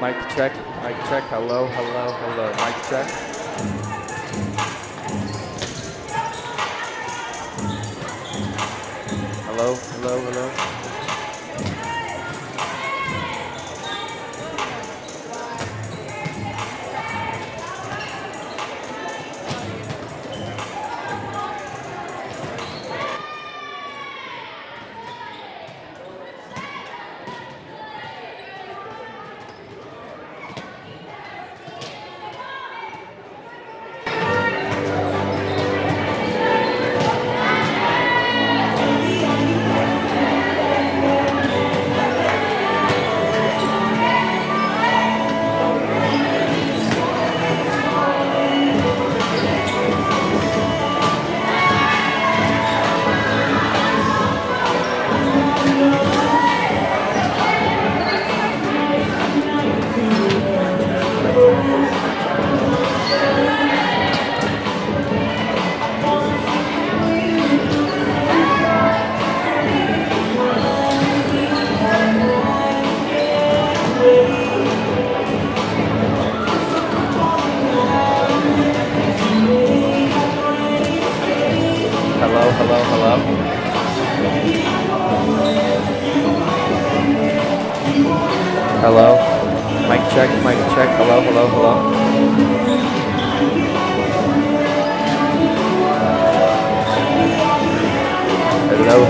Mic check, hello, mic check. Hello. Hello. Mic check, hello.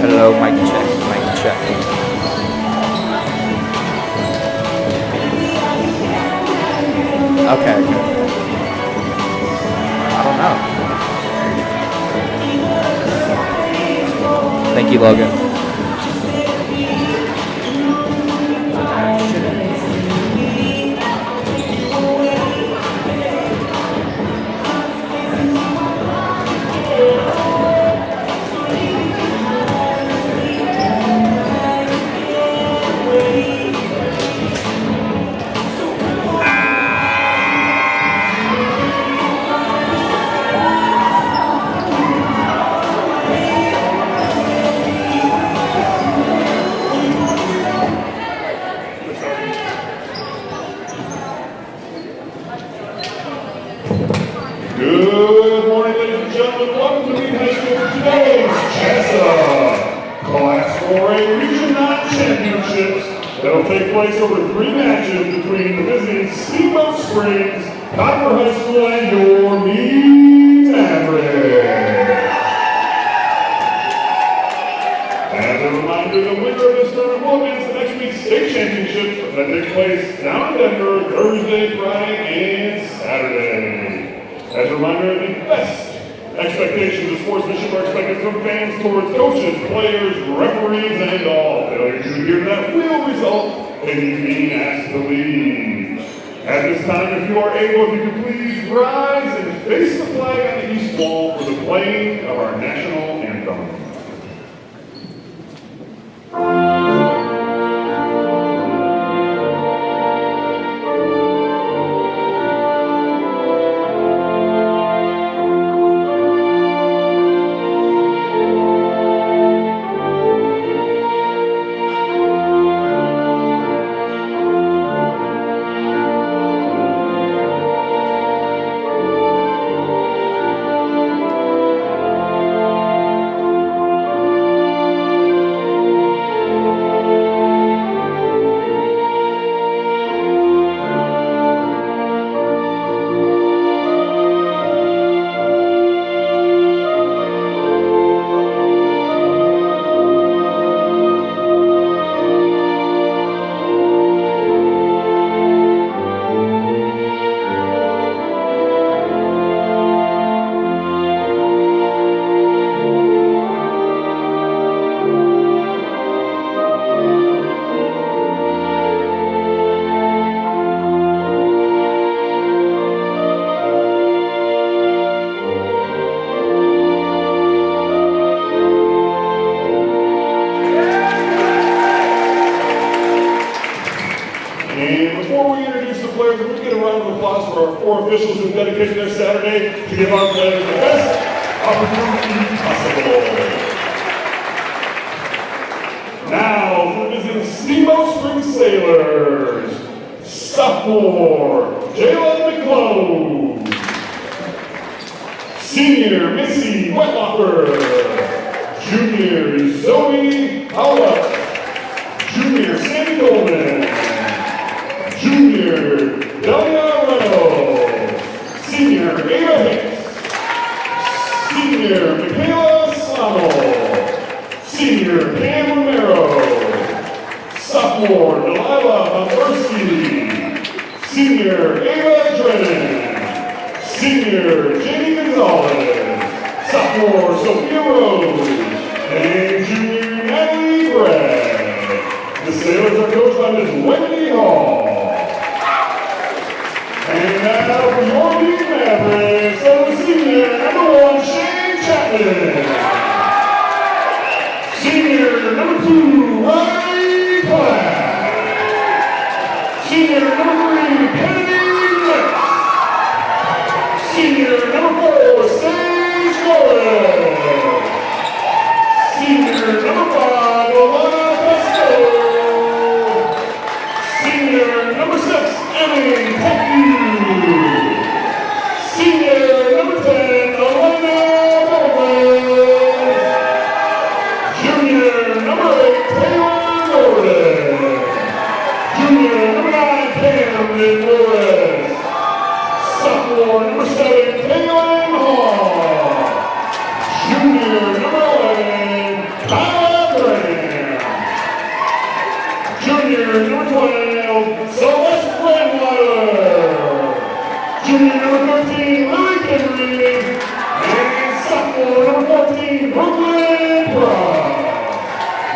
Hello, mic check. Okay. I don't know. Thank you, Logan. Good morning, ladies and gentlemen. Welcome to Mead High School for today's CHESA Class 4A Region 9 Championships that will take place over 3 matches between the visiting Steamboat Springs, Conifer High School, and your Mead Mavericks. As a reminder, the winner of this tournament will advance to next week's state championships that take place down in Denver Thursday, Friday, and Saturday. As a reminder, the best expectations of sportsmanship are expected from fans towards coaches, players, referees, and all. Failure to adhere to that will result in you being asked to leave. At this time, if you are able, if you could please rise and face the flag on the east wall for the playing of our national anthem. players. We get a round of applause for our 4 officials who dedicated their Saturday to give our players the best opportunity possible. Now, for visiting Steamboat Spring Sailors, sophomore Jayla McClone, senior Missy Wetlocker, junior Zoe Howell, junior Sandy Goldman, junior Delia Reynolds, senior Ava Hicks, senior Michaela Slamo, senior Pam Romero, sophomore Delilah Montgomery, senior Ava Drennan, senior Jamie Gonzalez, sophomore Sophia Rose, and junior Natalie Bragg. The Sailors are coached by Ms. Wendy Hall. And now for your Mead Mavericks, the senior number 1, Shane Chapman. Senior number 2, Riley Platt. Senior number 3, Kennedy Nix. Senior number 4, Sage Morris. Senior number 5, Alana Costello. Senior number 6, Emily Teku. Senior number 10, Elena Bowman. Junior number 8, Taylor Gordon. Junior number 9, Camden Morris. Sophomore number 7, Kaylin Hall. Junior number 11, Kyle Graham. Junior number 12, Celeste Brandweiler. Junior number 13, Lily Henry. And sophomore number 14, Brooklyn Brown.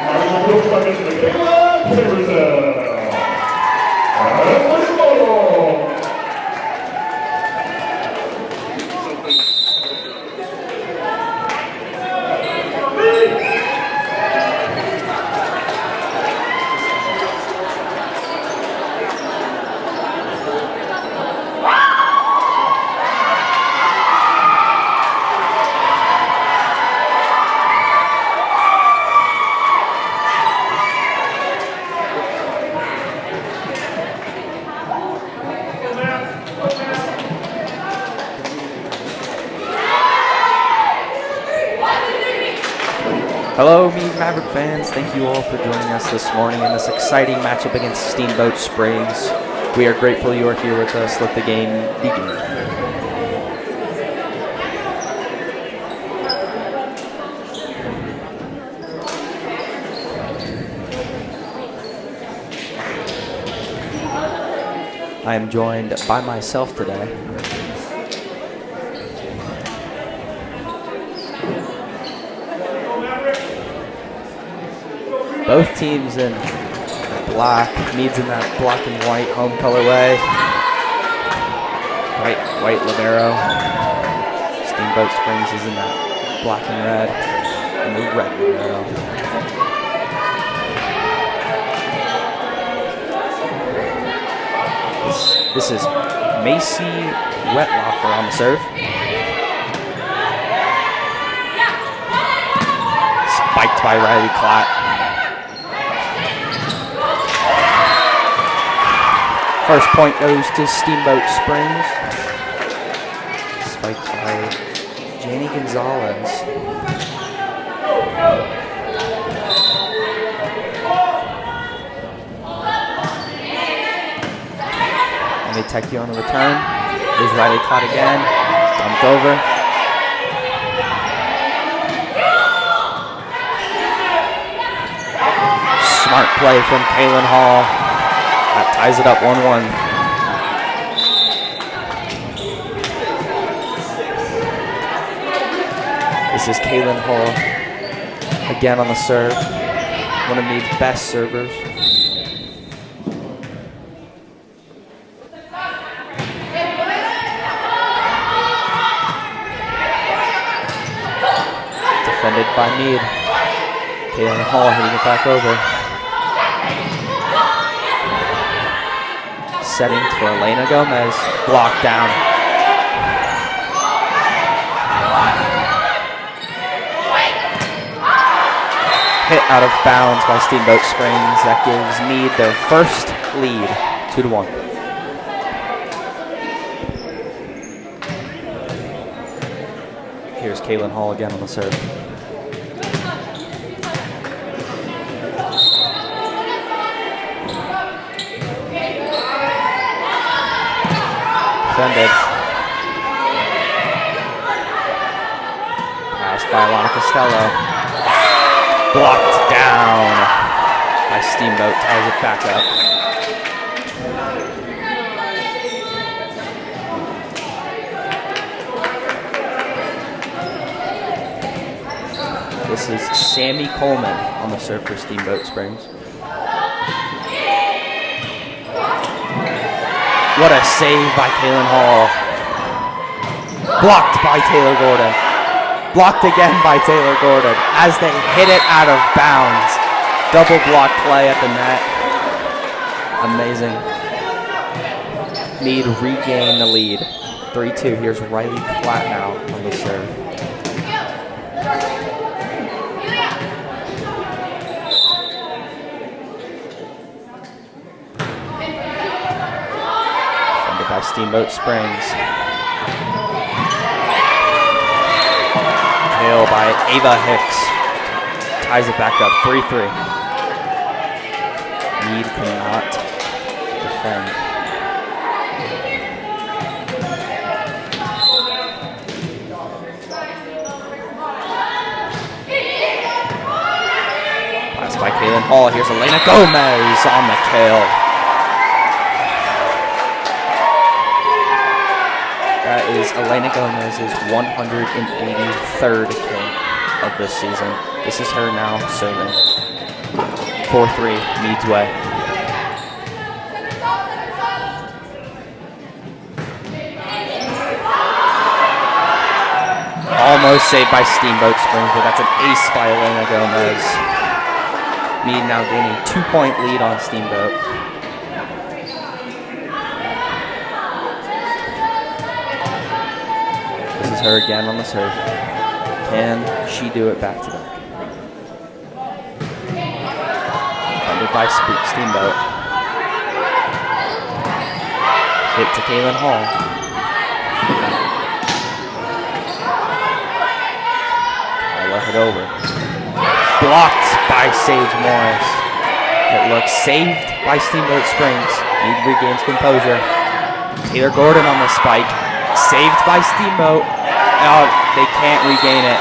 Marshall coached by Ms. Michaela Peterson. Let's go! Hello, Mead Maverick fans. Thank you all for joining us this morning in this exciting matchup against Steamboat Springs. We are grateful you are here with us. Let the game begin. I am joined by myself today. Both teams in black. Mead's in that black and white home colorway. White libero. Steamboat Springs is in that black and red. And the red libero. This is Macy Wetlocker on the serve. Spiked by Riley Klatt. First point goes to Steamboat Springs. Spiked by Janie Gonzalez. And they take you on the return. There's Riley Klatt again. Dumped over. Smart play from Kaylin Hall. That ties it up 1-1. This is Kaylin Hall again on the serve. One of Mead's best servers. Defended by Mead. Kaylin Hall hitting it back over. setting for Elena Gomez. Blocked down. Hit out of bounds by Steamboat Springs. That gives Mead their first lead, 2-1. Here's Kaylin Hall again on the serve. Defended. Passed by Alana Costello. Blocked down by Steamboat. Ties it back up. This is Sammy Coleman on the serve for Steamboat Springs. What a save by Kaylin Hall. Blocked by Taylor Gordon. Blocked again by Taylor Gordon as they hit it out of bounds. Double block play at the net. Amazing. Mead regained the lead. 3-2. Here's Riley Platt now on the serve. Defended by Steamboat Springs. Hail by Ava Hicks. Ties it back up, 3-3. Mead cannot defend. Pass by Kaylin Hall. Here's Elena Gomez on the kill. That is Elena Gomez's 183rd kill of this season. This is her now serving. 4-3, Mead's way. Almost saved by Steamboat Springs, but that's an ace by Elena Gomez. Mead now gaining 2-point lead on Steamboat. Her again on the serve. Can she do it back to back? Funded by Steamboat. Hit to Kaylin Hall. I let it over. Blocked by Sage Morris. It looks saved by Steamboat Springs. Mead regains composure. Taylor Gordon on the spike. Saved by Steamboat. Oh, they can't regain it.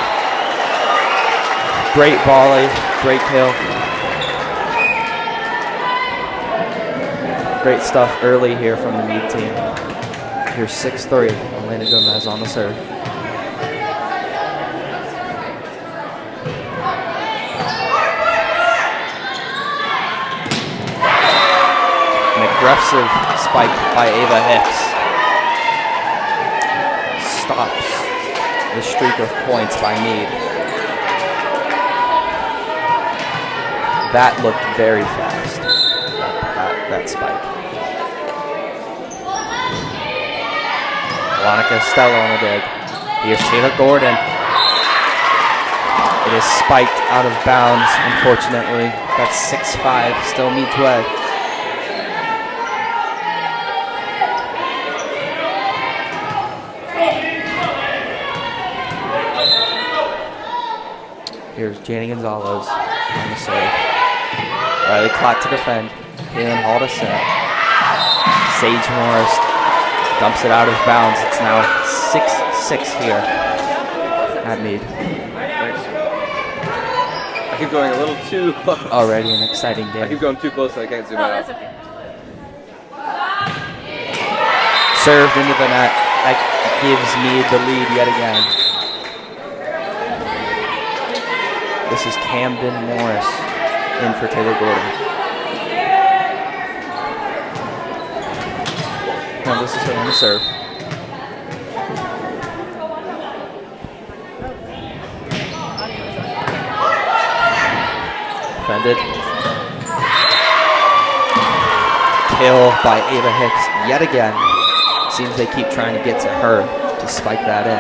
Great volley, great kill. Great stuff early here from the Mead team. Here's 6-3. Elena Gomez on the serve. An aggressive spike by Ava Hicks. Stops the streak of points by Mead. That looked very fast, that spike. Alana Costello on the dig. Here's Taylor Gordon. It is spiked out of bounds, unfortunately. That's 6-5, still Mead's way. Here's Janie Gonzalez on the serve. Riley Platt to defend. Kaylin Hall to set. Sage Morris dumps it out of bounds. It's now 6-6 here at Mead. Thanks. I keep going a little too close. Already an exciting game. I keep going too close so I can't zoom out. That's okay. Served into the net. That gives Mead the lead yet again. This is Camden Morris in for Taylor Gordon. Now this is her on the serve. Defended. kill by Ava Hicks yet again. Seems they keep trying to get to her to spike that in.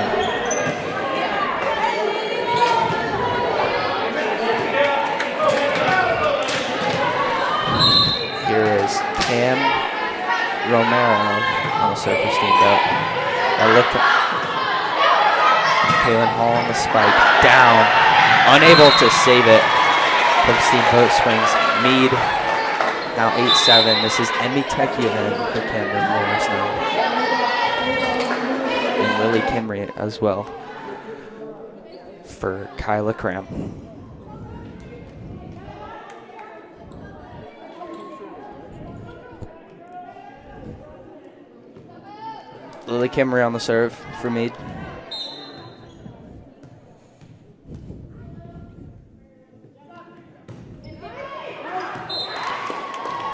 Here is Cam Romero on the serve for Steamboat. I looked at Kaylin Hall on the spike. Down. Unable to save it from Steamboat Springs. Mead now 8-7. This is Emmy Techie then for Cameron Morris now. And Lily Kimry as well for Kyla Cram. Lily Kimry on the serve for Mead.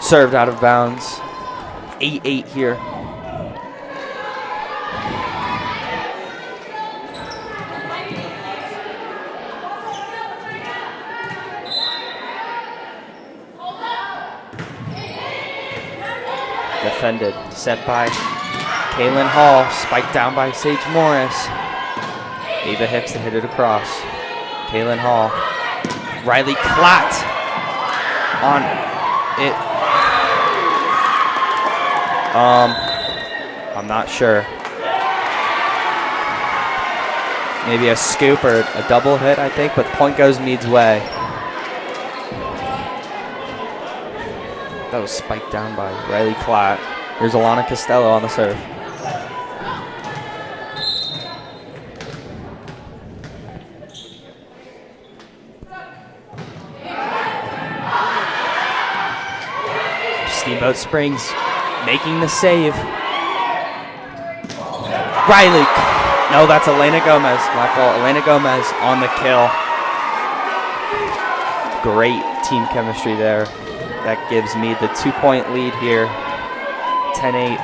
Served out of bounds. 8-8 here. Defended. Set by Kaylin Hall. Spiked down by Sage Morris. Ava Hicks to hit it across. Kaylin Hall. Riley Klatt on it. I'm not sure. Maybe a scoop or a double hit, I think, but the point goes Mead's way. That was spiked down by Riley Klatt. Here's Alana Costello on the serve. Steamboat Springs making the save. Riley. No, that's Elena Gomez. My fault. Elena Gomez on the kill. Great team chemistry there. That gives me the 2-point lead here. 10-8.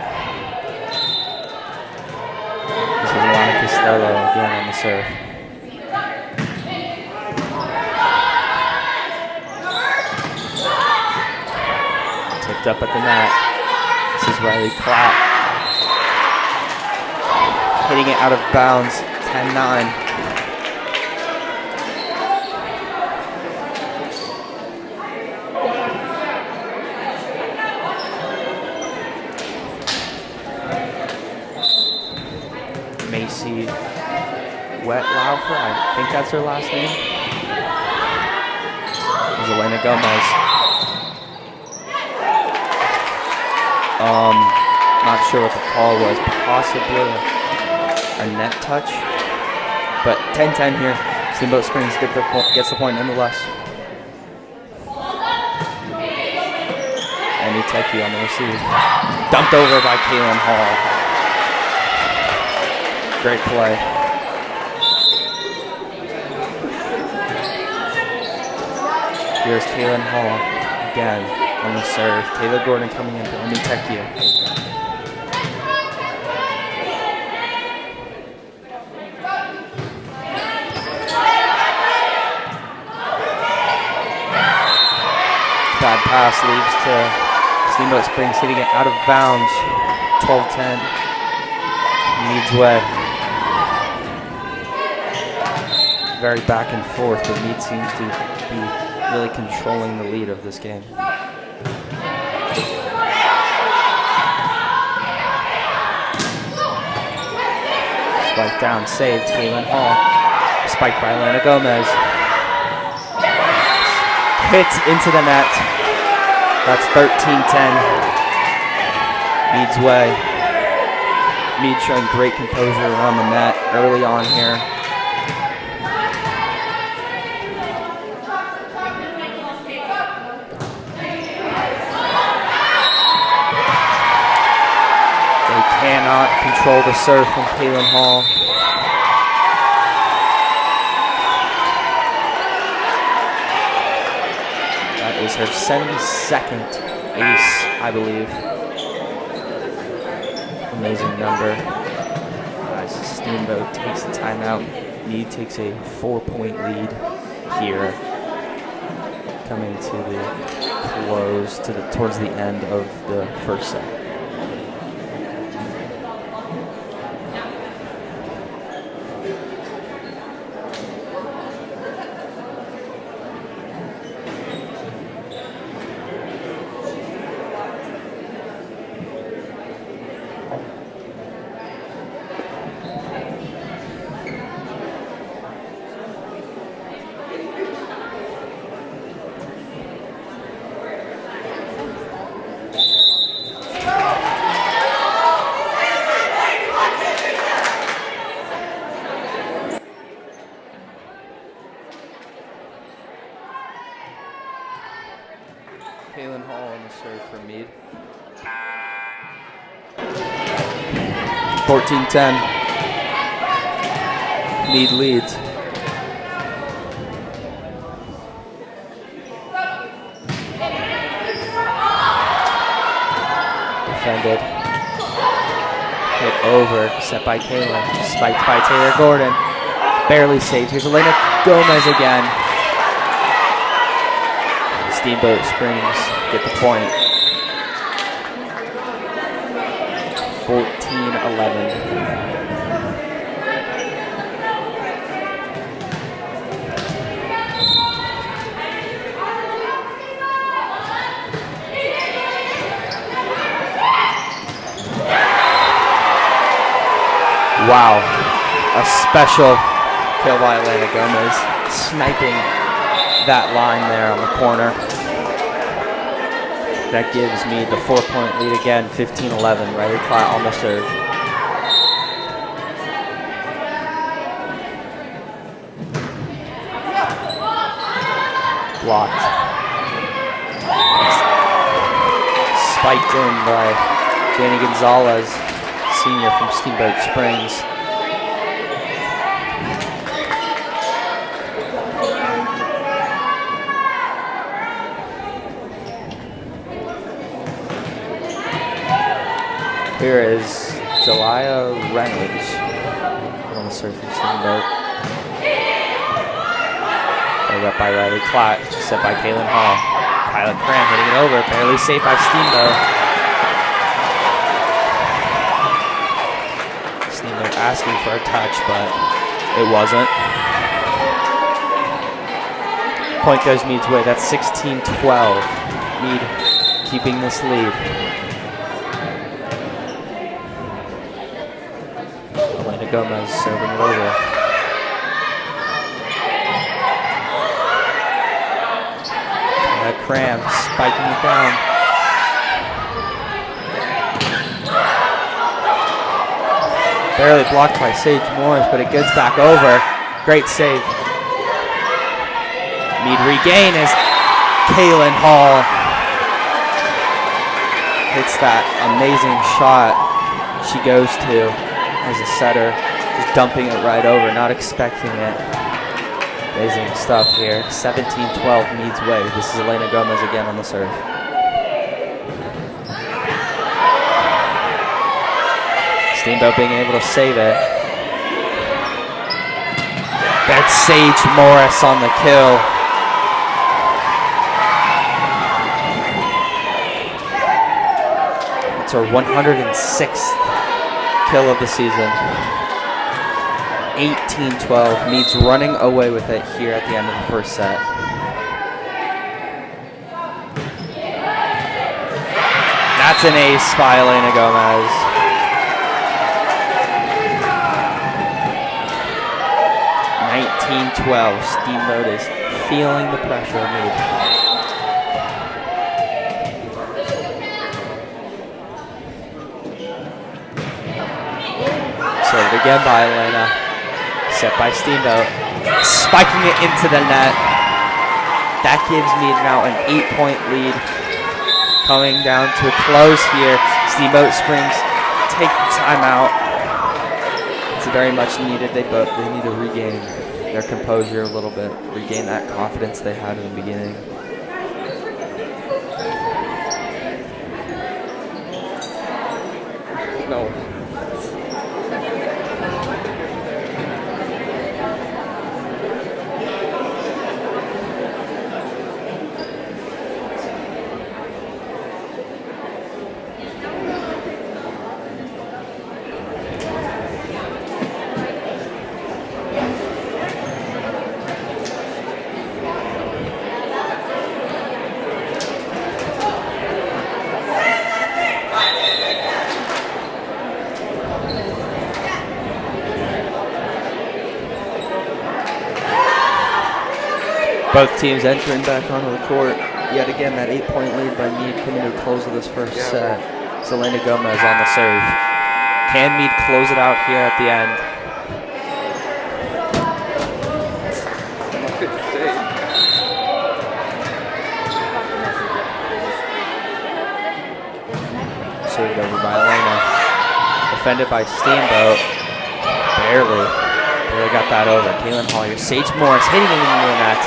This is Alana Costello again on the serve. Tipped up at the net. This is Riley Klatt. Hitting it out of bounds, 10-9. Macy Wettlaufer, I think that's her last name. There's Elena Gomez. Not sure what the call was, possibly a net touch, but 10-10 here. Steamboat Springs gets the point nonetheless. And Iteki on the receive. Dumped over by Kaylin Hall. Great play. Here's Kaylin Hall again on the serve. Taylor Gordon coming in for Iteki. Bad pass leads to Steamboat Springs hitting it out of bounds. 12-10. Mead's way. Very back and forth, but Mead seems to be really controlling the lead of this game. Spike down, saved. Kaylin Hall. Spiked by Elena Gomez. Hit into the net. That's 13-10. Mead's way. Mead showing great composure on the net early on here. They cannot control the serve from Kaylin Hall. Is her 72nd ace, I believe. Amazing number. As Steamboat takes the timeout, Mead takes a 4-point lead here. coming to the close, towards the end of the first set. For Mead. 14-10. Mead leads. Defended. Hit over. Set by Kaylin. Spiked by Taylor Gordon. Barely saved. Here's Elena Gomez again. Steamboat Springs get the point. 14-11. Wow, a special kill by Elena Gomez, sniping that line there on the corner. That gives me the 4-point lead again, 15-11. Riley Klatt on the serve. Blocked. Spiked in by Janie Gonzalez, senior from Steamboat Springs. Here is Delia Reynolds on the surfing Steamboat. Played up by Riley Klatt, set by Kaylin Hall. Kyla Cram hitting it over, barely saved by Steamboat. Steamboat asking for a touch, but it wasn't. Point goes Mead's way, that's 16-12. Mead keeping this lead. Gomez serving it over. Cram spiking it down. Barely blocked by Sage Morris, but it gets back over. Great save. Mead regain as Kaylin Hall hits that amazing shot she goes to. As a setter, just dumping it right over, not expecting it. Amazing stuff here. 17-12 Mead's way. This is Elena Gomez again on the serve. Steamboat being able to save it. That's Sage Morris on the kill. It's her 106th kill of the season. 18-12. Mead's running away with it here at the end of the first set. That's an ace by Elena Gomez. Steamboat is feeling the pressure of Mead. Served again by Elena. Set by Steamboat. Spiking it into the net. That gives Mead now an 8-point lead. Coming down to a close here. Steamboat Springs take the timeout. It's very much needed. They need to regain their composure a little bit. Regain that confidence they had in the beginning. No. Both teams entering back onto the court. Yet again, that 8-point lead by Mead coming to a close of this first set. Selena Gomez on the serve. Can Mead close it out here at the end? Served over by Elena. Defended by Steamboat. Barely got that over. Kaylin Hall here. Sage Morris hitting it into the net.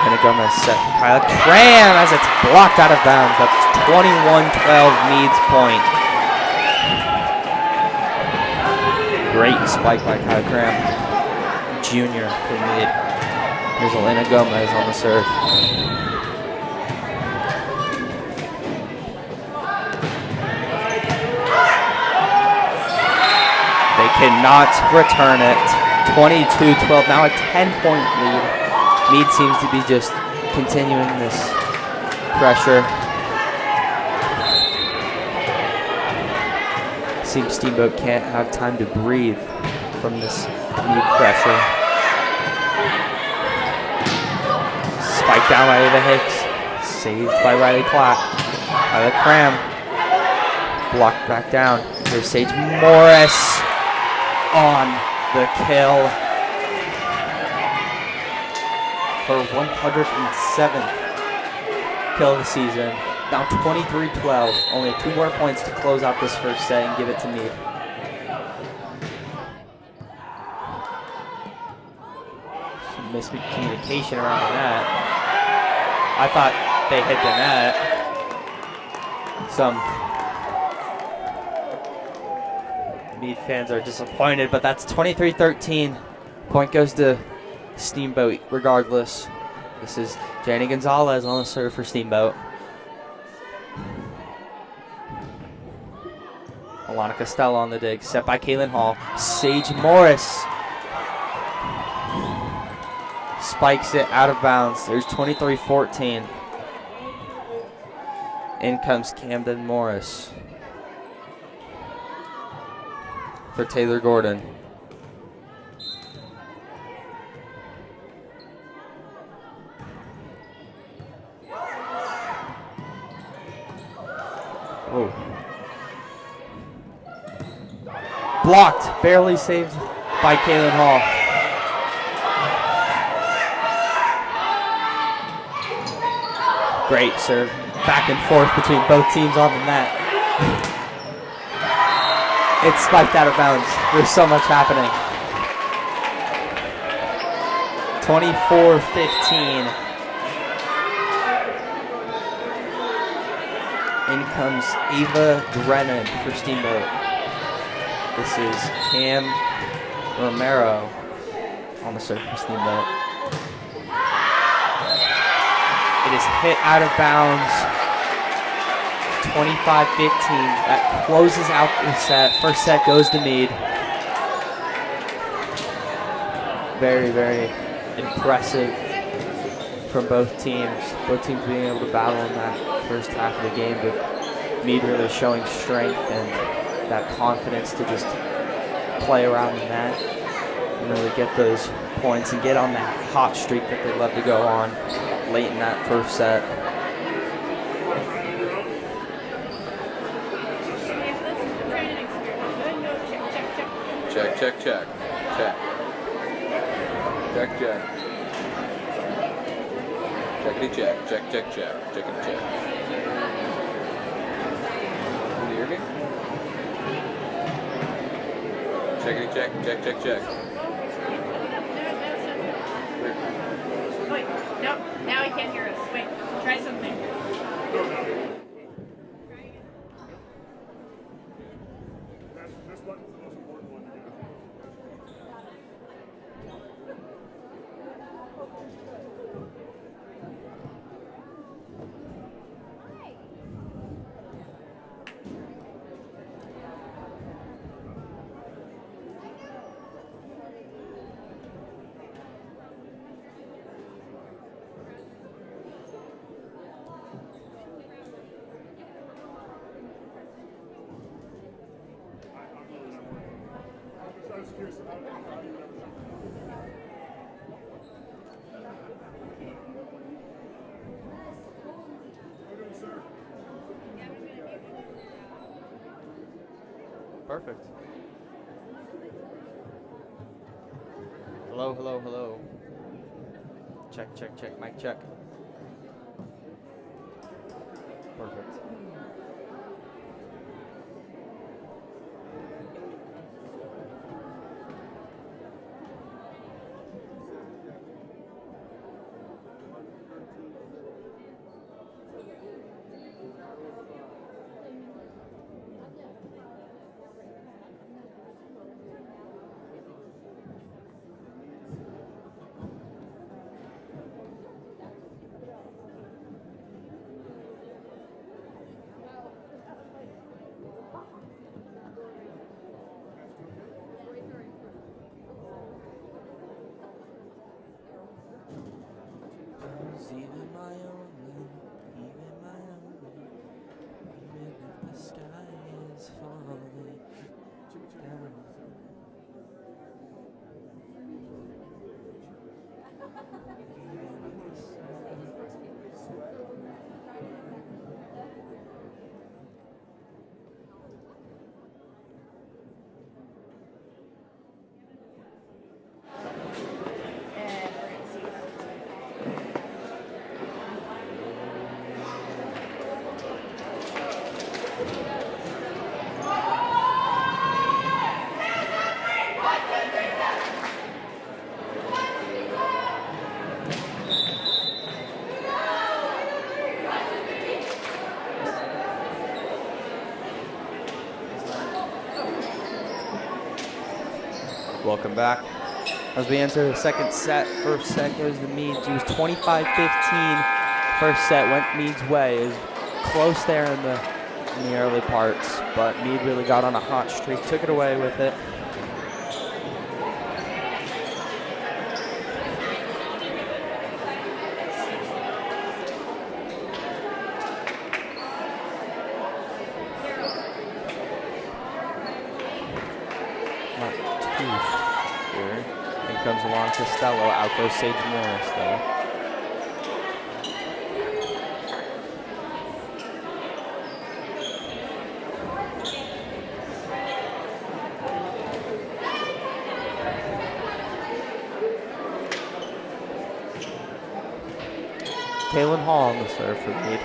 Elena Gomez set for Kyla Cram as it's blocked out of bounds. That's 21-12 Mead's point. Great spike by Kyla Cram, junior for Mead. Here's Elena Gomez on the serve. They cannot return it. 22-12, now a 10-point lead. Mead seems to be just continuing this pressure. Seems Steamboat can't have time to breathe from this Mead pressure. Spike down by Ava Hicks. Saved by Riley Clapp. Kyla Cram. Blocked back down. Here's Sage Morris on the kill. Her 107th kill of the season. Now 23-12. Only 2 more points to close out this first set and give it to Mead. Some miscommunication around the net. I thought they hit the net. Some Mead fans are disappointed, but that's 23-13. Point goes to Steamboat regardless. This is Janie Gonzalez on the serve for Steamboat. Alana Costello on the dig, set by Kaylin Hall. Sage Morris spikes it out of bounds. There's 23-14. In comes Camden Morris for Taylor Gordon. Oh. Blocked, barely saved by Kaylin Hall. Great serve. Back and forth between both teams on the net. It's spiked out of bounds. There's so much happening. 24-15. In comes Ava Drennan for Steamboat. This is Cam Romero on the serve for Steamboat. It is hit out of bounds. 25-15. That closes out the set. First set goes to Mead. Very, very impressive from both teams. Both teams being able to battle in that first half of the game, but Mead really showing strength and that confidence to just play around the net and really get those points and get on that hot streak that they love to go on late in that first set. Check, check, check. Check. Check, check. Checkity check. Check, check, check. Checkity check. Can you hear me? Checkity check. Check, check, check. Wait, no, now he can't hear us. Wait, try something. This button's the most important one to do. Perfect. Hello, hello, hello. Check, check, check, mic check. Perfect. Even my only, even if the sky is falling down. Welcome back. As we enter the second set, first set goes to Mead. It was 25-15. First set went Mead's way. It was close there in the early parts, but Mead really got on a hot streak, took it away with it. Comes along Costello, out goes Sage Morris though. Kaylin Hall on the serve for Mead.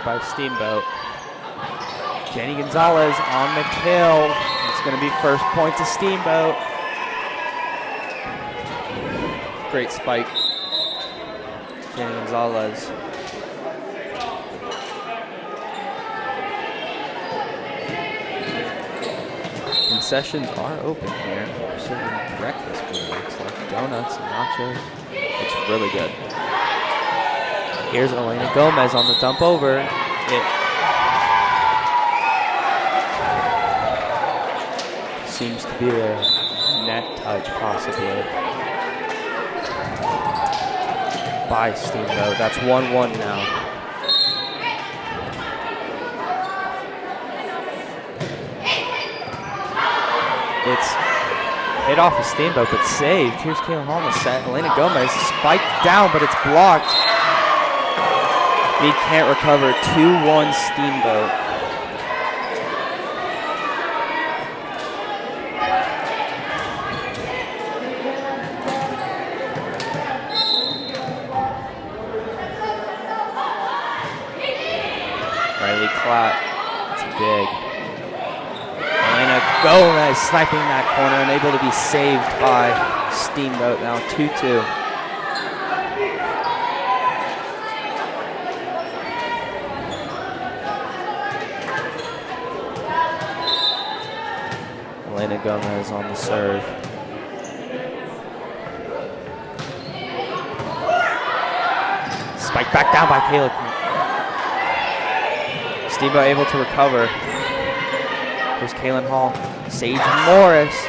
By Steamboat. Jenny Gonzalez on the kill. It's going to be first point to Steamboat. Great spike. Jenny Gonzalez. Concessions are open here. We're serving breakfast food. Looks like donuts and nachos. It's really good. Here's Elena Gomez on the dump over. It seems to be a net touch, possibly, by Steamboat. That's 1-1 now. It's hit off of Steamboat, but saved. Here's Kayla Hall on the set. Elena Gomez spiked down, but it's blocked. Mead can't recover. 2-1 Steamboat. Riley Klatt. It's big. Elena Gomez sniping that corner and able to be saved by Steamboat. Now 2-2. Elena Gomez on the serve. Spike back down by Kayla. Steamboat able to recover. Here's Kaylin Hall. Sage Morris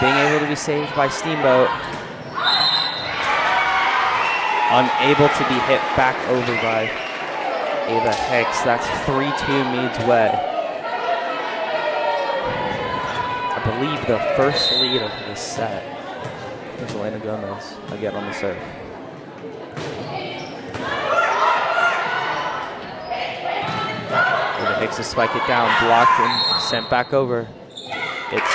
being able to be saved by Steamboat. Unable to be hit back over by Ava Hicks. That's 3-2 Mead's way. I believe, the first lead of this set. Here's Elena Gomez again on the serve. Ava Hicks to spike it down, blocked and sent back over. It's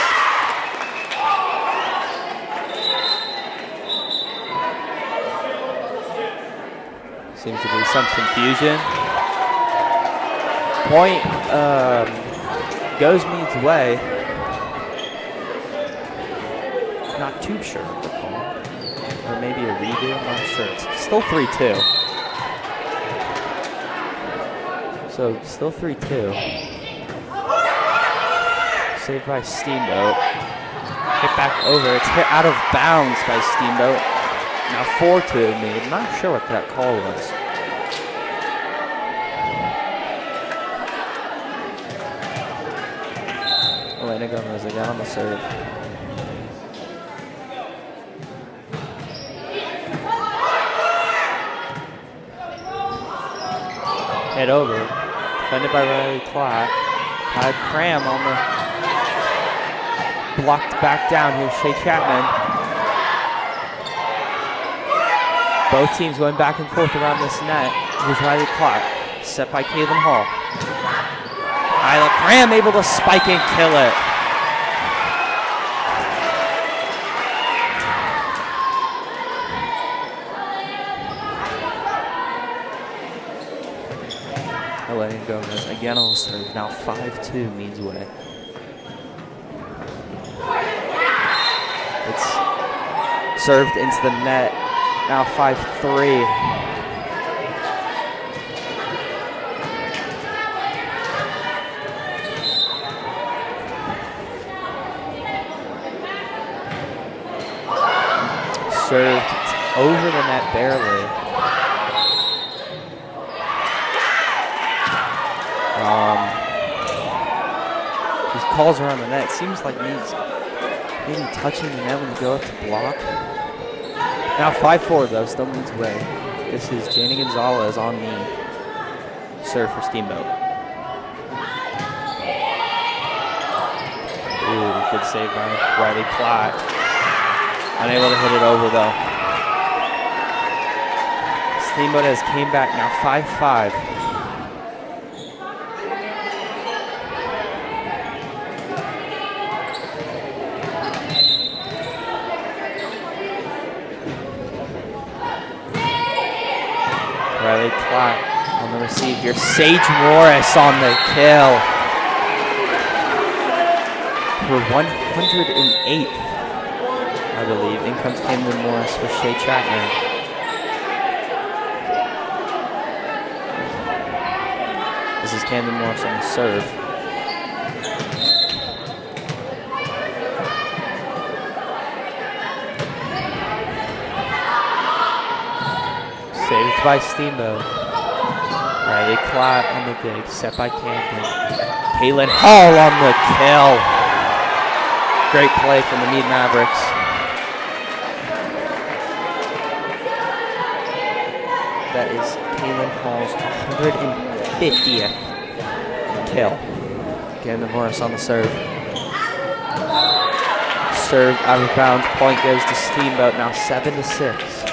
seems to be some confusion. Point goes Mead's way. Not too sure of the call. Or maybe a redo, I'm not sure. It's still 3-2. So still 3-2. Saved by Steamboat. Hit back over. It's hit out of bounds by Steamboat. Now 4-2 Mead. I'm not sure what that call was. Elena Gomez again on the serve. Hit over. Defended by Riley Clark. Had Cram on the blocked back down. Here's Shea Chapman. Both teams going back and forth around this net. Here's Riley Clark. Set by Caitlin Hall. Isla Cram able to spike and kill it. Elena Gomez again on the serve. Now 5-2 Mead's way. It's served into the net. Now 5-3. Served over the net barely. These calls around the net. Seems like Mead's maybe touching the net when you go up to block. Now 5-4 though, still Mead's way. This is Jana Gonzalez on the serve for Steamboat. Ooh, good save by Riley Clark. Unable to hit it over though. Steamboat has came back now 5-5. Riley Clark on the receive here. Sage Morris on the kill. Her 108th. I believe. In comes Camden Morris for Shea Chapman. This is Camden Morris on the serve. Saved by Steamboat. Riley Clark on the dig. Set by Camden. Caitlin Hall on the kill. Great play from the Mead Mavericks. That is Caitlin Hall's 150th kill. Camden Morris on the serve. Served out of bounds. Point goes to Steamboat. Now 7-6.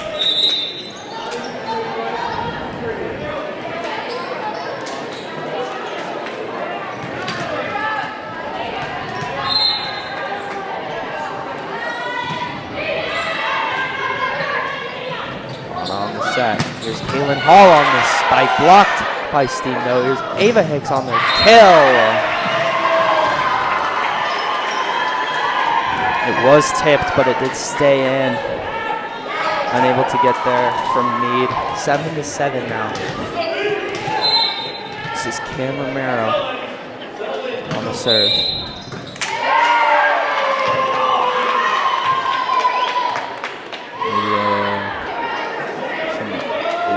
Here's Caitlin Hall on the spike, blocked by Steamboat. Here's Ava Hicks on the kill. It was tipped, but it did stay in. Unable to get there from Mead. 7-7 now. This is Cam Romero on the serve.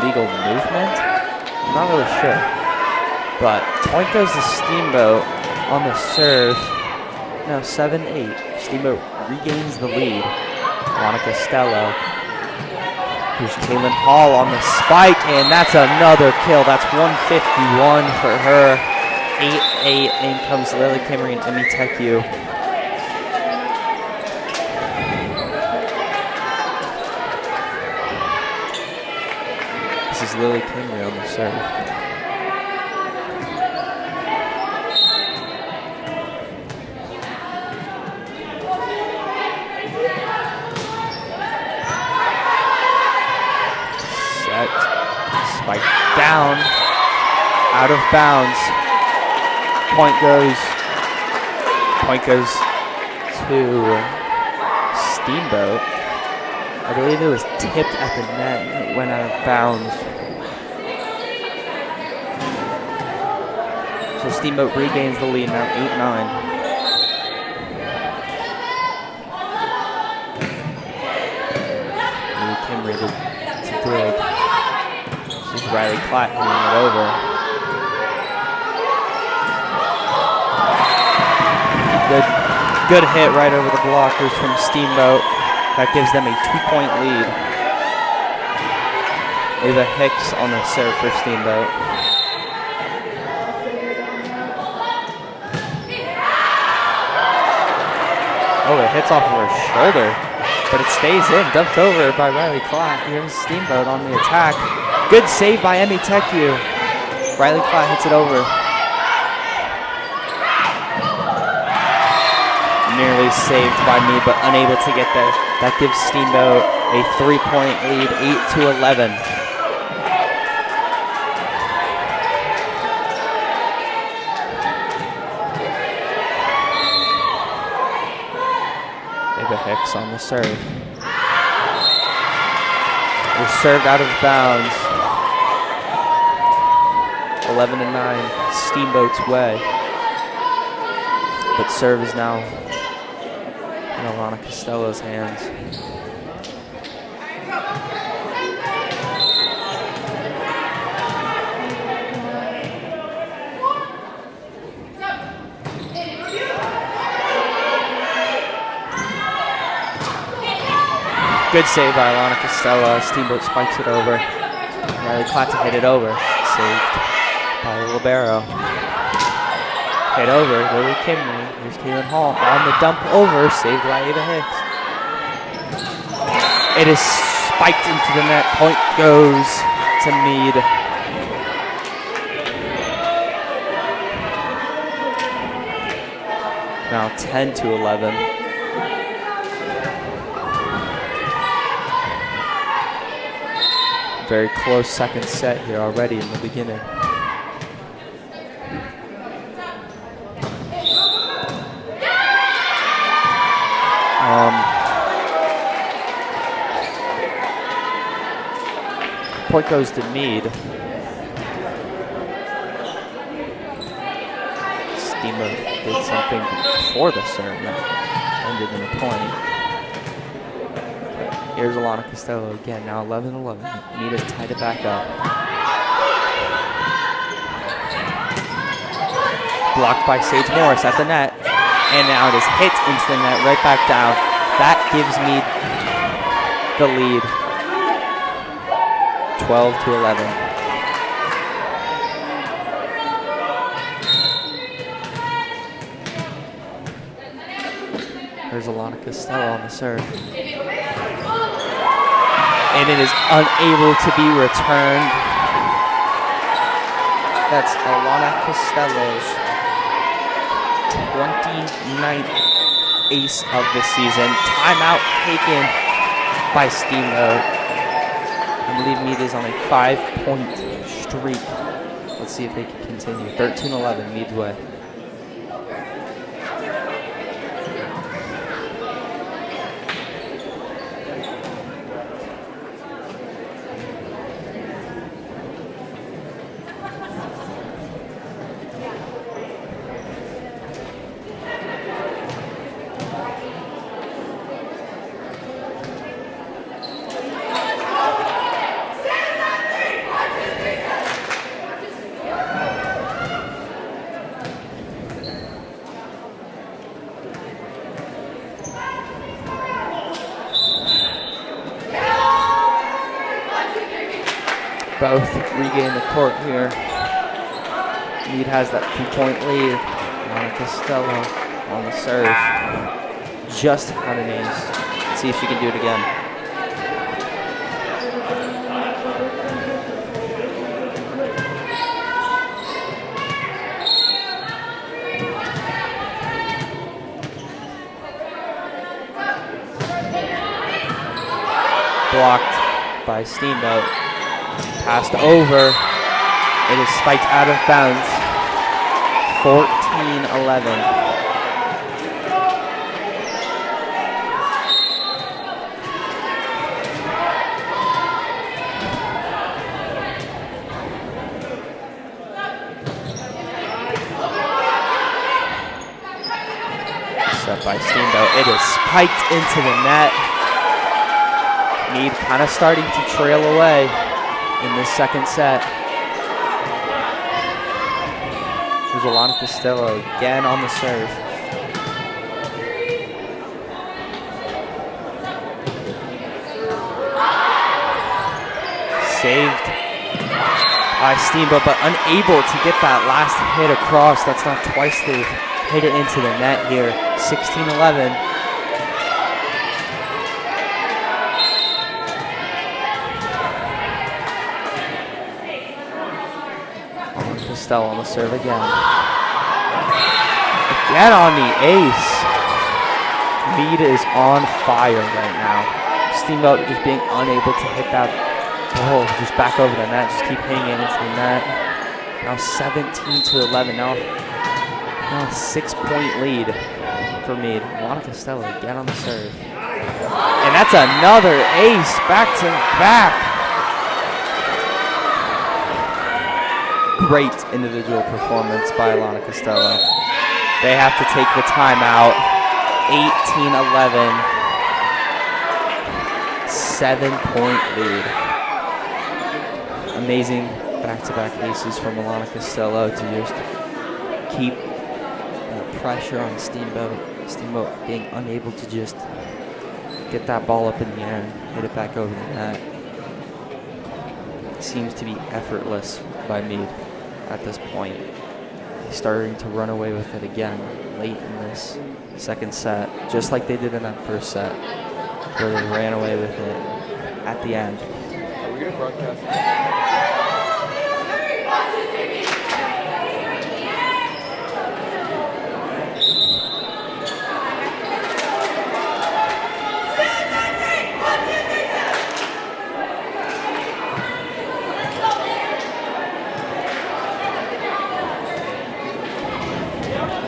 Illegal movement? I'm not really sure. But point goes to Steamboat on the serve. Now 7-8. Steamboat regains the lead. Monica Stello. Here's Caitlin Hall on the spike, and that's another kill. That's 151 for her. 8-8. In comes Lily Cameron Emmy Tecu. Lily Kinley on the serve. Set. Spike down. Out of bounds. Point goes to Steamboat. I believe it was tipped at the net and it went out of bounds. So Steamboat regains the lead now, 8-9. Kimberly to dig. This is Riley Clatt hitting it over. Good hit right over the blockers from Steamboat. That gives them a 2-point lead. Ava Hicks on the serve for Steamboat. Oh, it hits off of her shoulder, but it stays in. Dumped over by Riley Clatt. Here's Steamboat on the attack. Good save by Emmy Teku. Riley Clatt hits it over. Nearly saved by me, but unable to get there. That gives Steamboat a 3-point lead, 8-11. Ava Hicks on the serve. It's served out of bounds. 11-9, Steamboat's way. But serve is now in Alana Costello's hands. Good save by Alana Costello. Steamboat spikes it over. Riley Clatt to hit it over. Saved by Libero. Hit over, Lily Kimley. Here's Kaylin Hall on the dump over, saved by Ava Hicks. It is spiked into the net. Point goes to Mead. Now 10-11. Very close second set here already in the beginning. Point goes to Mead. Steamboat did something before the serve that ended in a point. Here's Alana Costello again, now 11-11. Mead has tied it back up. Blocked by Sage Morris at the net. And now it is hit into the net, right back down. That gives Mead the lead. 12-11. There's Alana Costello on the serve. And it is unable to be returned. That's Alana Costello's 29th ace of the season. Timeout taken by Steamboat. I believe Mead is on a 5-point streak. Let's see if they can continue. 13-11, Mead's way. Both regain the court here. Mead has that 2-point lead. Alana Costello on the serve. Just had an ace. Let's see if she can do it again. blocked by Steamboat. Passed over. It is spiked out of bounds. 14-11. Set by Steamboat. It is spiked into the net. Mead kind of starting to trail away in this second set. There's Alana Costello again on the serve. Saved by Steamboat, but unable to get that last hit across. That's not twice they've hit it into the net here. 16-11. Costello on the serve again. Again on the ace. Mead is on fire right now. Steamboat just being unable to hit that ball just back over the net. Just keep hitting it into the net. Now 17-11. Now a 6-point lead for Mead. Alana Costello again on the serve. And that's another ace back to back. Great individual performance by Alana Costello. They have to take the timeout. 18-11. 7-point lead. Amazing back-to-back aces from Alana Costello to just keep pressure on Steamboat. Steamboat being unable to just get that ball up in the air and hit it back over the net. Seems to be effortless by Mead at this point. He's starting to run away with it again late in this second set, just like they did in that first set, where they ran away with it at the end. Are we going to broadcast?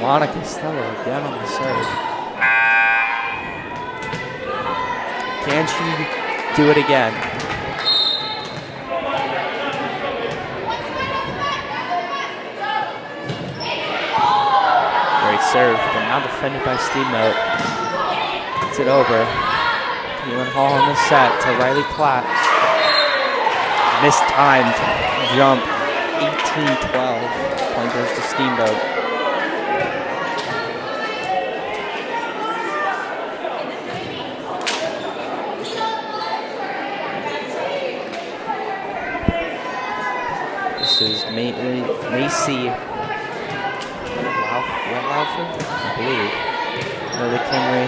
Alana Costello again on the serve. Can she do it again? Great serve, but now defended by Steamboat. Gets it over. Keelan Hall on the set to Riley Platt. Mistimed jump. 18-12. Point goes to Steamboat. This is Macy Walford, I believe. Another Kimry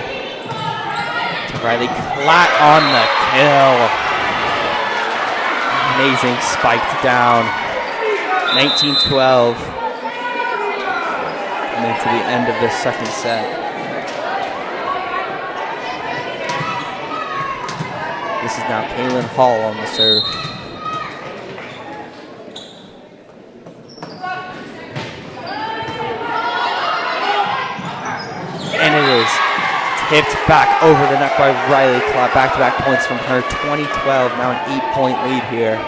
to Riley Platt on the kill. Amazing, spiked down. 19-12. And into the end of the second set. This is now Kaylin Hall on the serve. And it is tipped back over the net by Riley Platt. Back-to-back points from her. 20-12, now an 8-point lead here.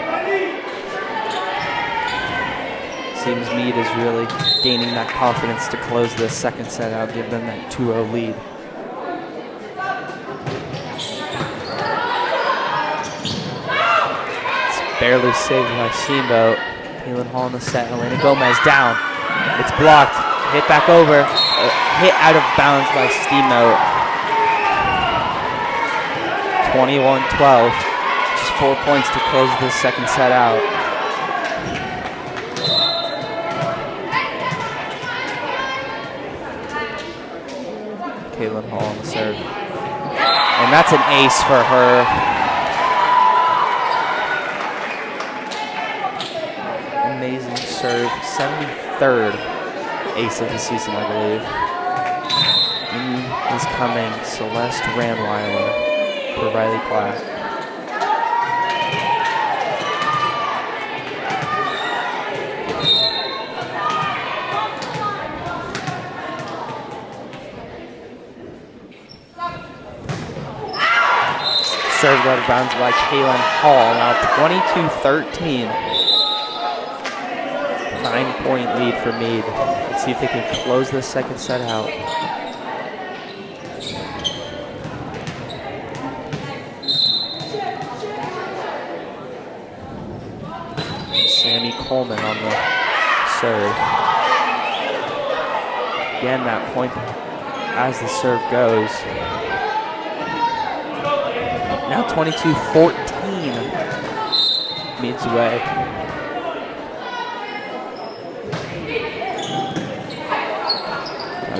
Seems Mead is really gaining that confidence to close this second set out, give them that 2-0 lead. It's barely saved by Steamboat. Kaylin Hall in the set. Elena Gomez down. It's blocked. Hit back over. Hit out of bounds by Steamboat. 21-12. Just 4 points to close this second set out. Kaylin Hall on the serve. And that's an ace for her. Amazing serve. 73rd ace of the season, I believe. In is coming Celeste Ranweiler for Riley Platt. served out of bounds by Kaylin Hall. Now 22-13. 9-point lead for Mead. Let's see if they can close the second set out. Sammy Coleman on the serve. Again, that point as the serve goes. Now 22-14. Mead's way.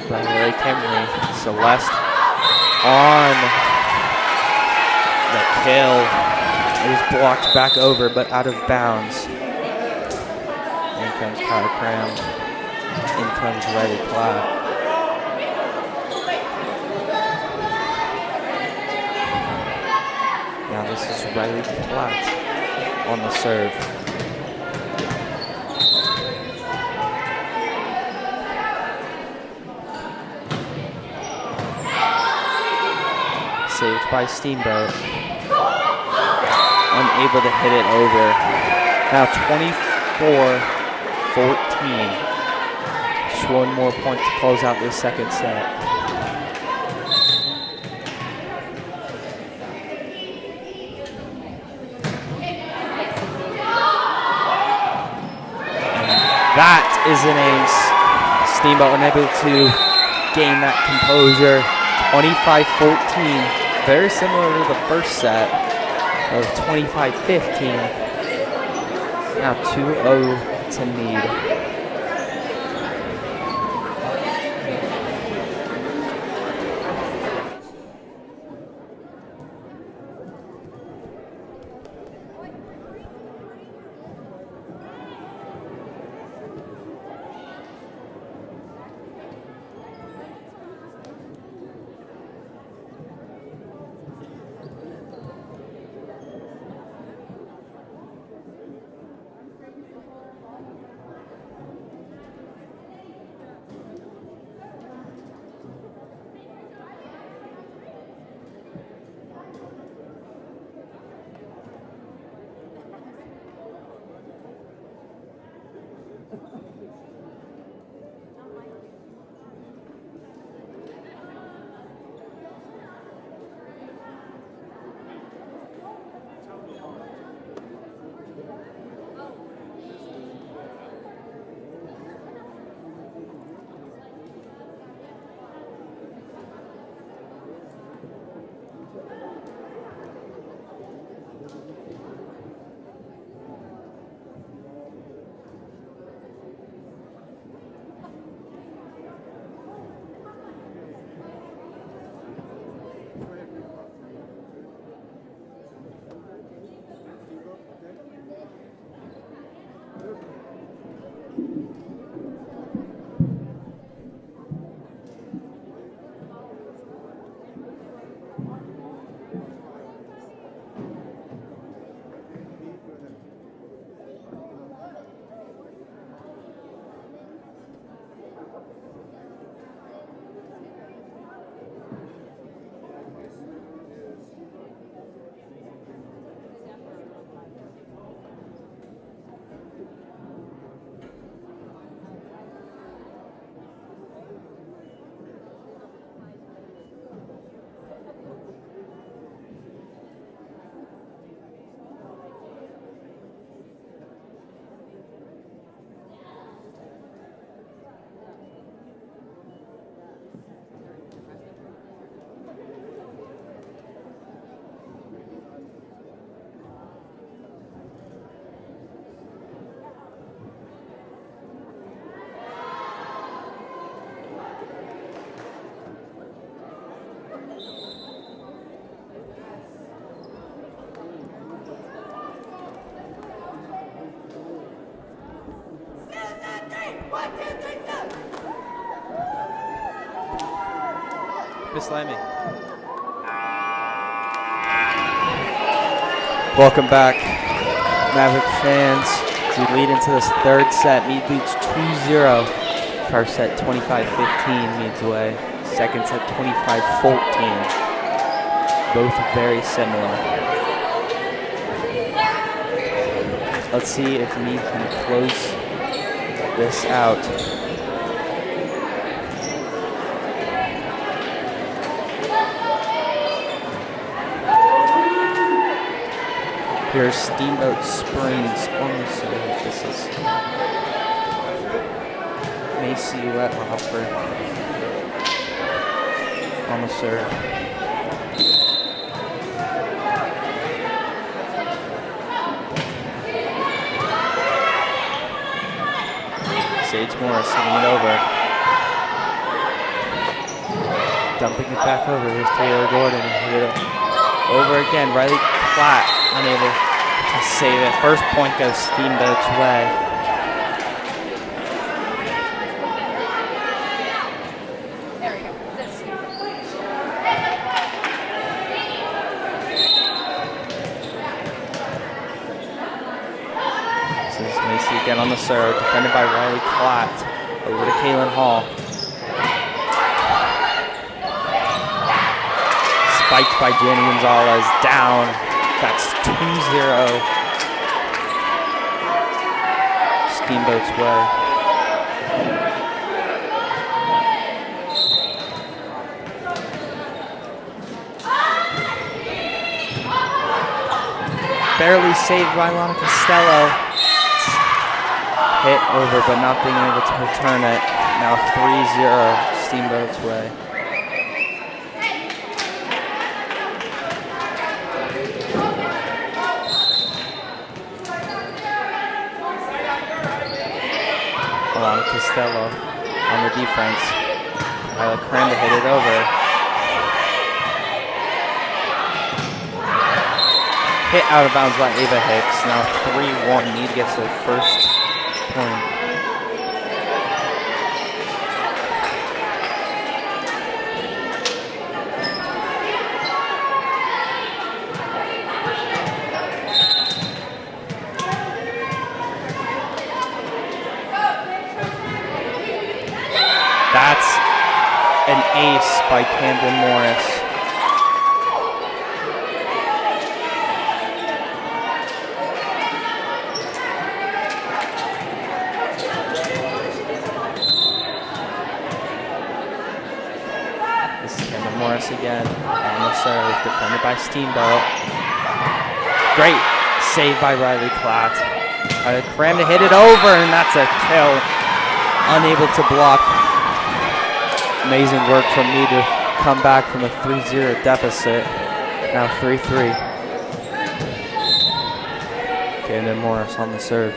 By Larry Kemry. Celeste on the kill. It was blocked back over, but out of bounds. In comes Kyra Cram. In comes Riley Platt. Now this is Riley Platt on the serve. Saved by Steamboat. Unable to hit it over. Now 24-14. Just one more point to close out this second set. And that is an ace. Steamboat unable to gain that composure. 25-14. Very similar to the first set of 25-15. Now 2-0 to Mead. Miss Lammy. Welcome back, Maverick fans. As we lead into this third set, Mead leads 2-0. First set 25-15, Mead's way. Second set 25-14. both very similar. Let's see if Mead can close this out. Here's Steamboat Springs on the serve. This is Macy Wettlaufer on the serve. Sage Morris hitting it over. Dumping it back over. Here's Taylor Gordon. Hit it over again. Riley Platt unable to save it. First point goes Steamboat's way. There we go. This. This is Macy again on the serve, defended by Riley Platt. Over to Kaylin Hall. Spiked by Jenny Gonzalez, down. That's 2-0. Steamboat's way. Barely saved by Lana Costello. Hit over, but not being able to return it. Now 3-0, Steamboat's way. Lana Costello on the defense. Kyla Cram to hit it over. Hit out of bounds by Ava Hicks. Now 3-1. Mead gets their first point. That's an ace by Camden Morris. This is Camden Morris again on the serve, defended by Steamboat. Great save by Riley Platt. Cram to hit it over, and that's a kill. Unable to block. Amazing work from me to come back from a 3-0 deficit. Now 3-3. Camden Morris on the serve.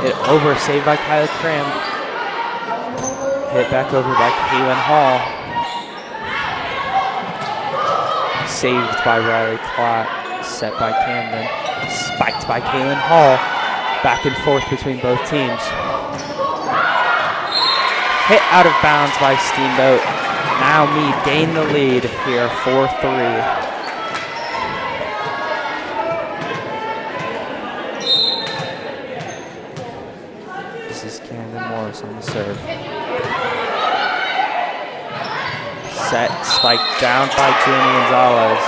Hit over, saved by Kyla Cram. Hit back over by Kaylin Hall. Saved by Riley Platt. Set by Camden. Spiked by Kaylin Hall. Back and forth between both teams. Hit out of bounds by Steamboat. Now Mead gain the lead here, 4-3. This is Camden Morris on the serve. Set, spiked down by Jenny Gonzalez.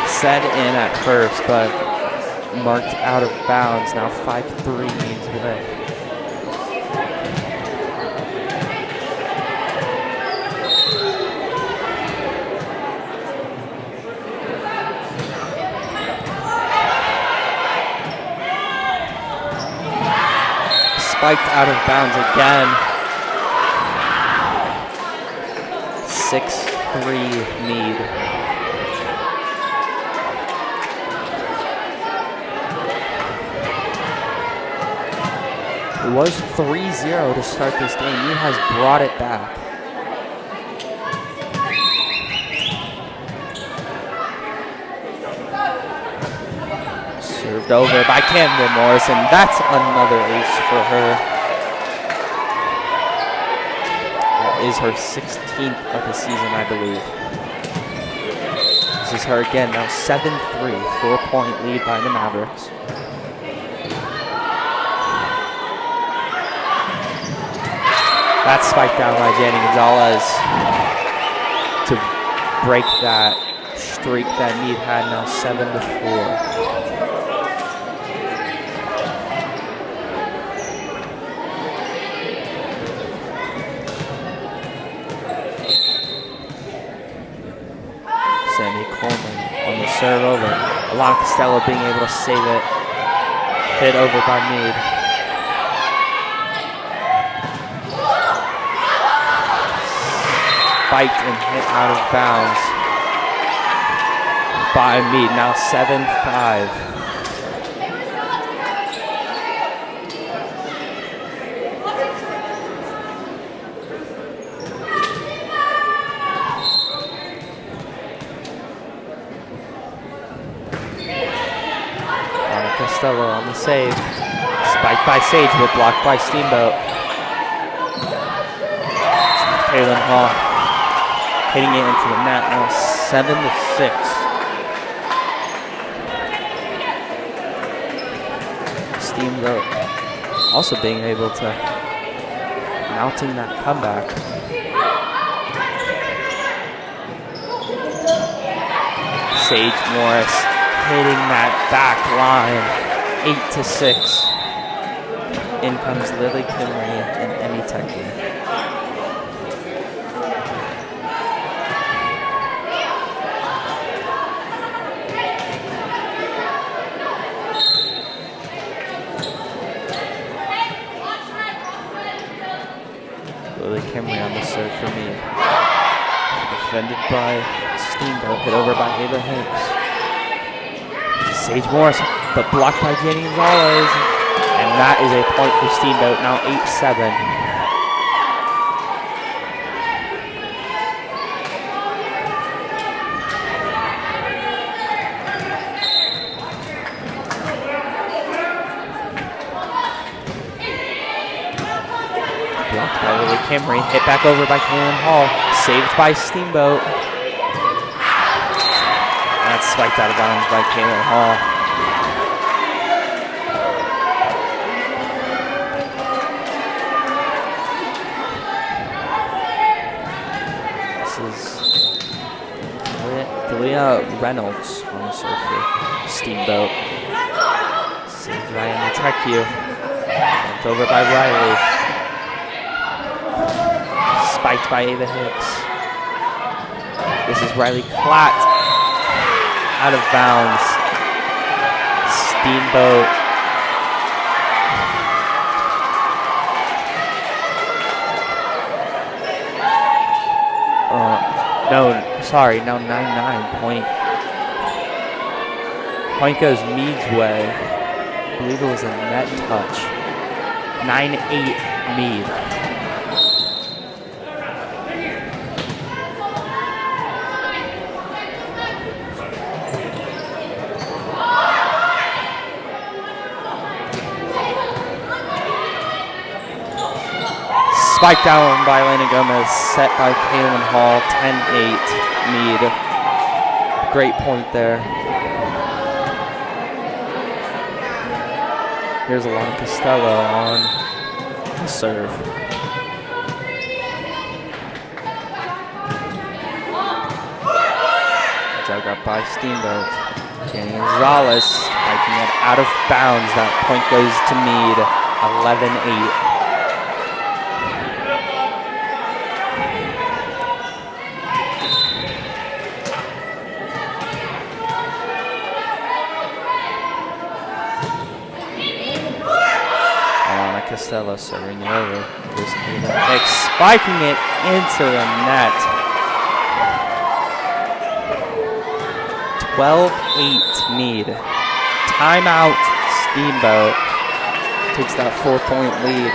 Set in at first, but marked out of bounds. Now 5-3 Mead's way. Spiked out of bounds again. 6-3 Mead. It was 3-0 to start this game. Mead has brought it back. Served over by Camden Morris, and that's another ace for her. That is her 16th of the season, I believe. This is her again, now 7-3, 4-point lead by the Mavericks. That's spiked down by Jenny Gonzalez to break that streak that Mead had, now 7-4. Sammy Coleman on the serve over. Alana Costello being able to save it. Hit over by Mead. Spiked and hit out of bounds by Mead. Now 7-5. Costello on the save. Spiked by Sage, but blocked by Steamboat. Kaylin Hall hitting it into the net, now 7-6. Steamboat also being able to mounting that comeback. Sage Morris hitting that back line, 8-6. In comes Lily Kimry and Emmy Techie. Lily Kimry on the serve for Mead. Defended by Steamboat, hit over by Ava Hicks. Sage Morris, but blocked by Jenny Gonzalez. And that is a point for Steamboat, now 8-7. Blocked by Lily Kimry, hit back over by Kaylin Hall, saved by Steamboat. That's spiked out of bounds by Kaylin Hall. This is Delia Reynolds on the serve for Steamboat. Saved by Emmy Techie. Bumped over by Riley. Spiked by Ava Hicks. This is Riley Klatt. Out of bounds. Steamboat. No, sorry, now 9-9 point. Point goes Mead's way. I believe it was a net touch. 9-8 Mead. Spiked down by Elena Gomez, set by Kaylin Hall, 10-8 Mead. Great point there. Here's Alana Costello on the serve. Dug up by Steamboat. Jenny Gonzalez spiking it out of bounds. That point goes to Mead, 11-8. Costello serving it over. Here's Ava Hicks spiking it into the net. 12-8 Mead. Timeout Steamboat. Takes that 4-point lead.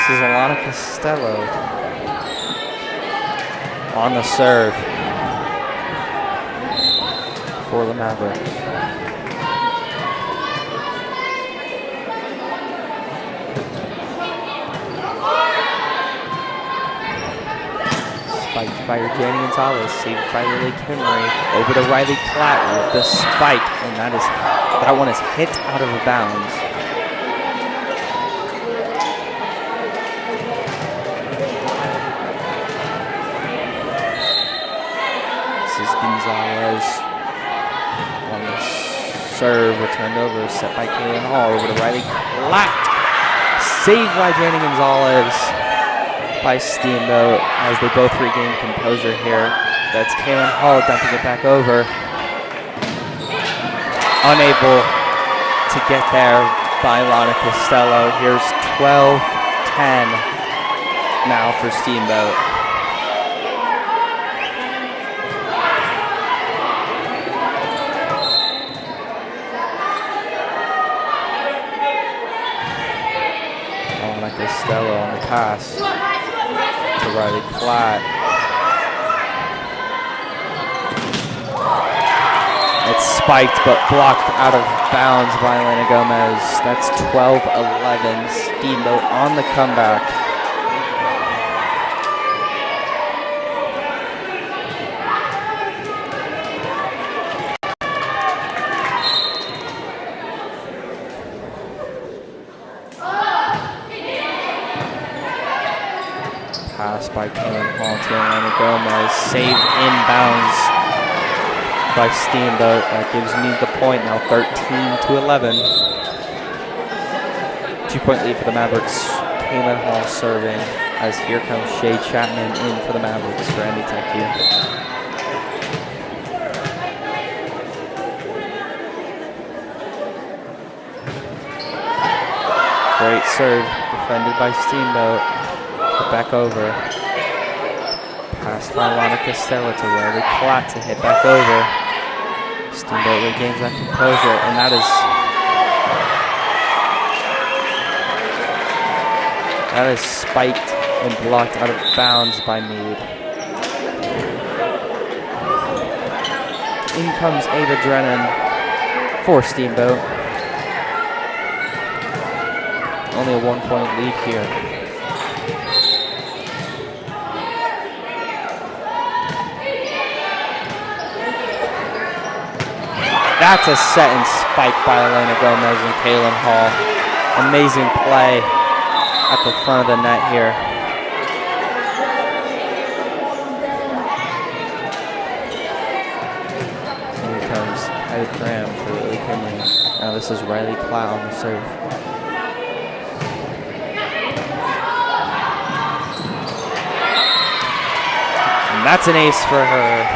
This is Alana Costello on the serve for the Mavericks. Spiked by Janie Gonzalez, saved by Lily Kimmery, over to Riley Klatt with the spike, and that one is hit out of bounds. This is Gonzalez on the serve, returned over, set by Kaylin Hall, over to Riley Klatt, saved by Janie Gonzalez. By Steamboat as they both regain composure here. That's Kaylin Hall dumping it back over. Unable to get there by Alana Costello. Here's 12-10 now for Steamboat. Alana Costello on the pass. To Riley Klatt. It's spiked but blocked out of bounds by Elena Gomez. That's 12-11. Steamboat on the comeback. Pass by Kaylin Hall to Elena Gomez. Save inbounds by Steamboat. That gives Mead the point now, 13-11. 2-point lead for the Mavericks. Kaylin Hall serving as here comes Shay Chapman in for the Mavericks for NDTECU. Great serve defended by Steamboat. Back over. Passed by Alana Costello to Riley Klatt to hit back over. Steamboat regains that composure, and that is spiked and blocked out of bounds by Mead. In comes Ava Drennan for Steamboat. Only a 1-point lead here. That's a set and spike by Elena Gomez and Kaylin Hall. Amazing play at the front of the net here. Here comes Heidi Cram for Lily Kimmery. Now this is Riley Klatt on the serve. And that's an ace for her.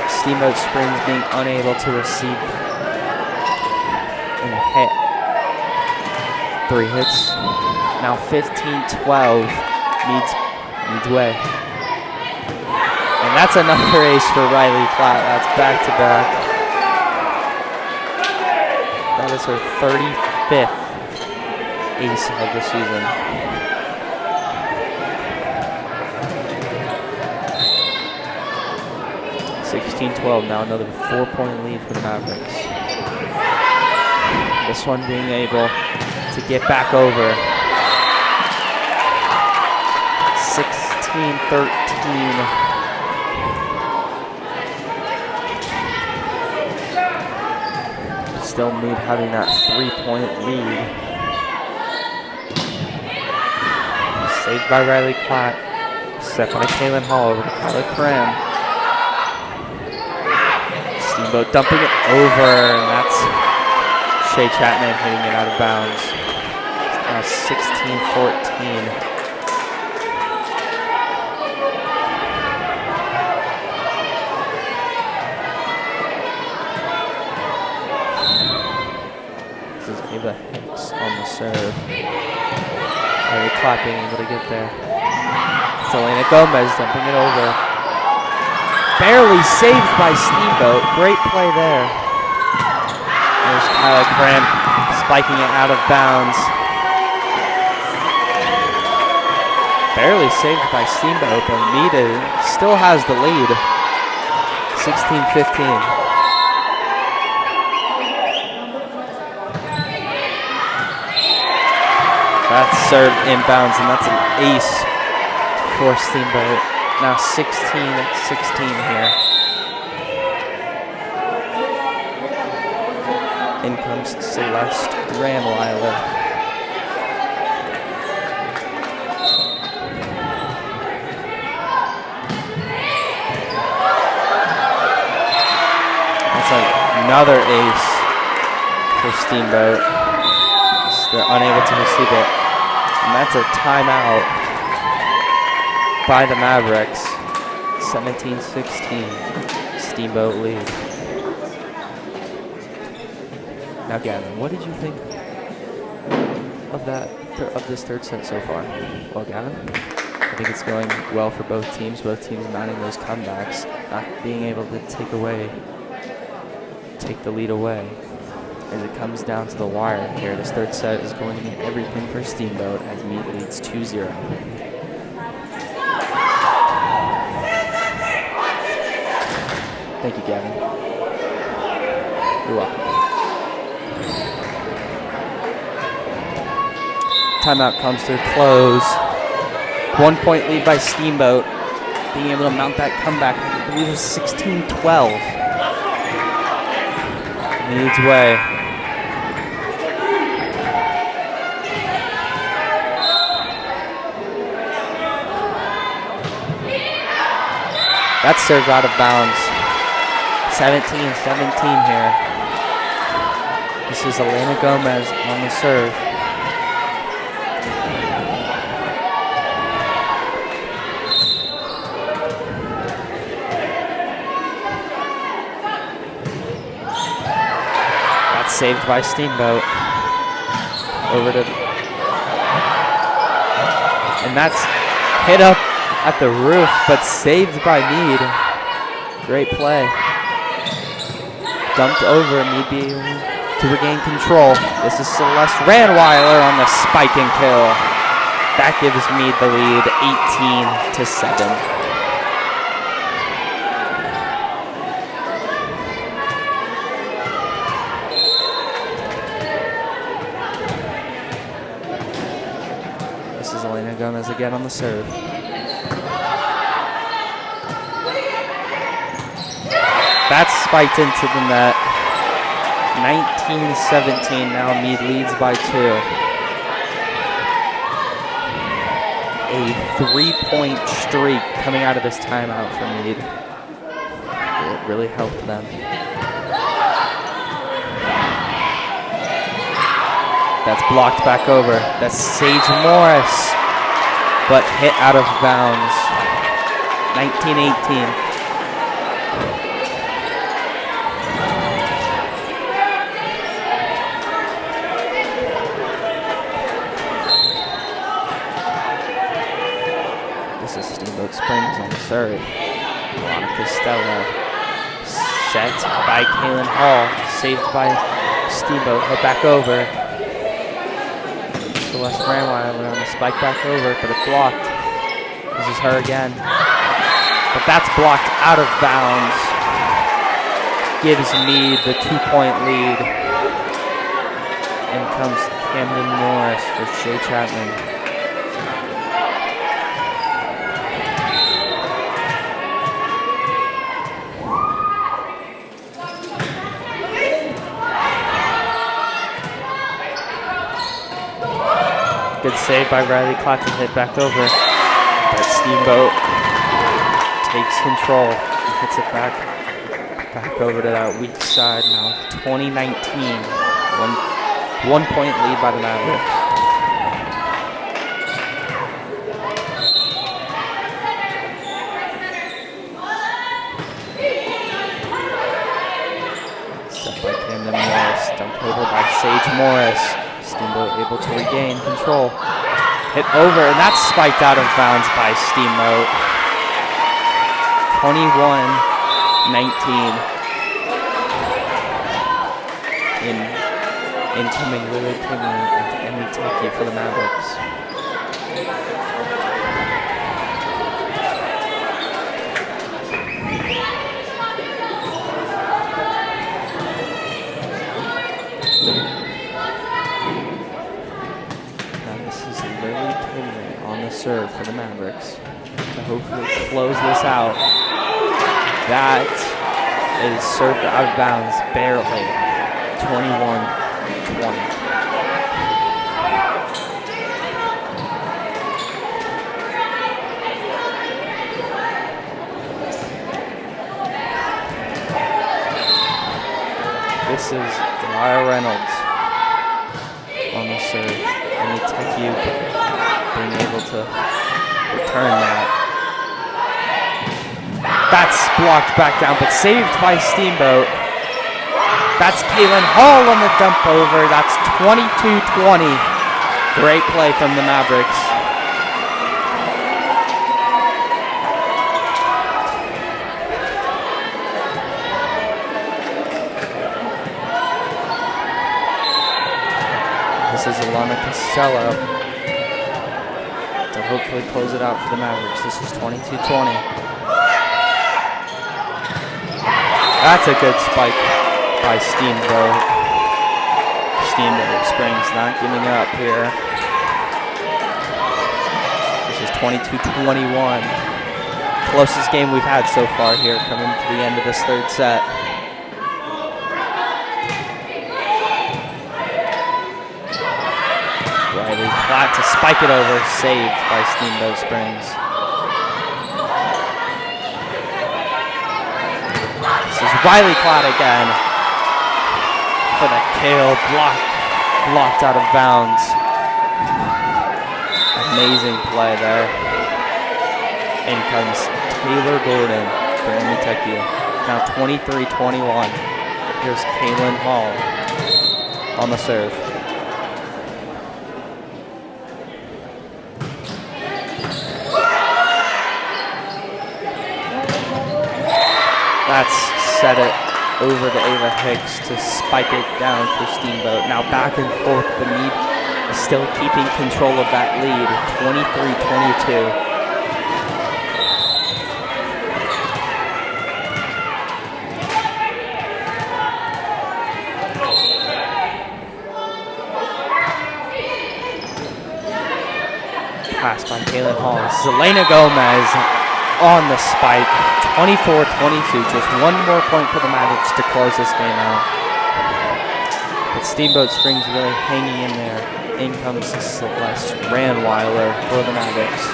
Steamboat Springs being unable to receive and hit. 3 hits. Now 15-12. Mead's way. And that's another ace for Riley Klatt. That's back-to-back. That is her 35th ace of the season. 16-12, now another 4-point lead for the Mavericks. This one being able to get back over. 16-13. Still Mead having that 3-point lead. Saved by Riley Klatt. Set by Kaylin Hall over to Kyla Cram. Steamboat dumping it over, and that's Shay Chapman hitting it out of bounds. Now 16-14. This is Ava Hicks on the serve. Really clapping, able to get there. It's Elena Gomez dumping it over. Barely saved by Steamboat. Great play there. There's Kyla Cram spiking it out of bounds. Barely saved by Steamboat, but Mead still has the lead. 16-15. That's served inbounds, and that's an ace for Steamboat. Now 16-16 here. In comes Celeste Ranweiler. Another ace for Steamboat. They're unable to receive it. And that's a timeout by the Mavericks. 17-16. Steamboat lead. Now, Gavin, what did you think of this third set so far? Well, Gavin, I think it's going well for both teams. Both teams mounting those comebacks, not being able to take the lead away. As it comes down to the wire here, this third set is going to be everything for Steamboat as Mead leads 2-0. Thank you, Gavin. You're welcome. Timeout comes to a close. 1 point lead by Steamboat. Being able to mount that comeback, I believe it was 16-12. Mead's way. That's served out of bounds. 17-17 here. This is Elena Gomez on the serve. That's saved by Steamboat. Over to... And that's hit up at the roof, but saved by Mead. Great play. Dumped over, Mead be able to regain control. This is Celeste Ranweiler on the spike and kill. That gives Mead the lead, 18-7. This is Elena Gomez again on the serve. That's spiked into the net. 19-17. Now Mead leads by 2. A 3-point streak coming out of this timeout for Mead. It really helped them. That's blocked back over. That's Sage Morris, but hit out of bounds. 19-18. Springs on the serve. Alana Costello. Set by Kaylin Hall. Saved by Steamboat. Hit back over. Celeste Ranweiler on the spike back over, but it's blocked. This is her again. But that's blocked out of bounds. Gives Mead the 2-point lead. In comes Camden Morris for Shea Chapman. Good save by Riley Cotton, hit back over. But Steamboat takes control and hits it back over to that weak side now. 20-19. One point lead by the Mavericks. Set by Camden Morris, dumped over by Sage Morris. Steamboat able to regain control. Hit over, and that's spiked out of bounds by Steamboat. 21-19. Incoming Lily Kingley and Emmy Taki for the Mavericks. serve for the Mavericks to hopefully close this out. That is served out of bounds barely. 21-20. This is Delilah Reynolds on the serve. And Teku being able to return that. That's blocked back down, but saved by Steamboat. That's Kaylin Hall on the dump over. That's 22-20. Great play from the Mavericks. This is Alana Costello to hopefully close it out for the Mavericks. This is 22-20. That's a good spike by Steamboat. Steamboat Springs not giving up here. This is 22-21. Closest game we've had so far here coming to the end of this third set. Riley Platt to spike it over, saved by Steamboat Springs. This is Riley Platt again for the KO block, blocked out of bounds. Amazing play there. In comes Taylor Gordon for Teku. Now 23-21. Here's Kaylin Hall on the serve. That's set it over to Ava Hicks to spike it down for Steamboat. Now back and forth, but Mead is still keeping control of that lead, 23-22. Pass by Kaylin Hall. Zelena Gomez on the spike, 24-22. Just one more point for the Mavericks to close this game out. But Steamboat Springs really hanging in there. In comes Celeste Ranweiler for the Mavericks.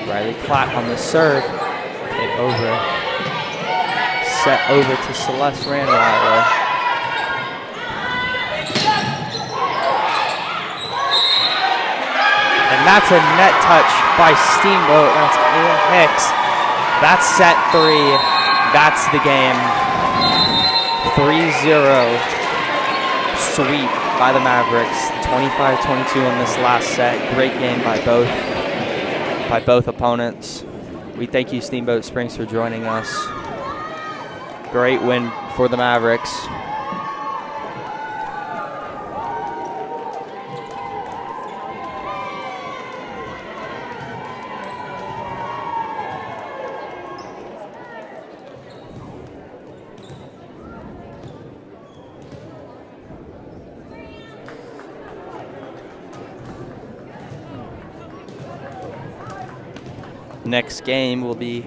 Riley Platt on the serve. Hit over. Set over to Celeste Ranweiler. And that's a net touch by Steamboat. That's Ava Hicks. That's set 3. That's the game. 3-0 sweep by the Mavericks. 25-22 on this last set. Great game by both opponents. We thank you, Steamboat Springs, for joining us. Great win for the Mavericks. Next game will be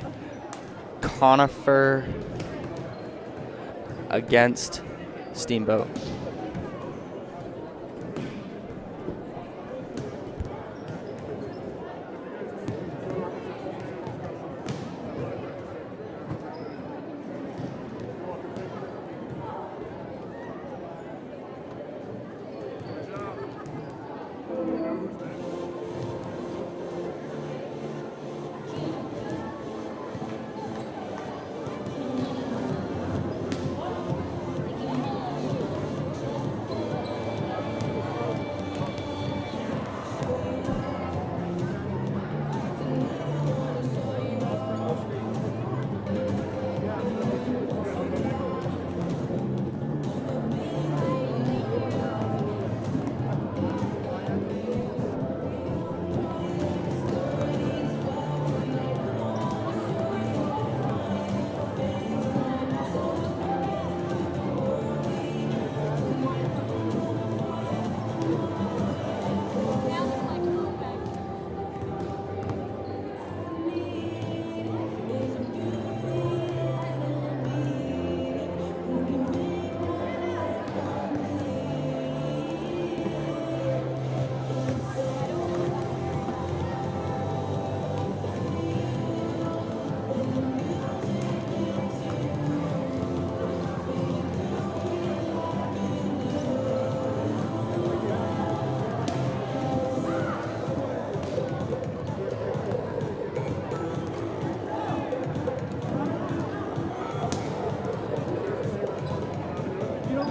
Conifer against Steamboat.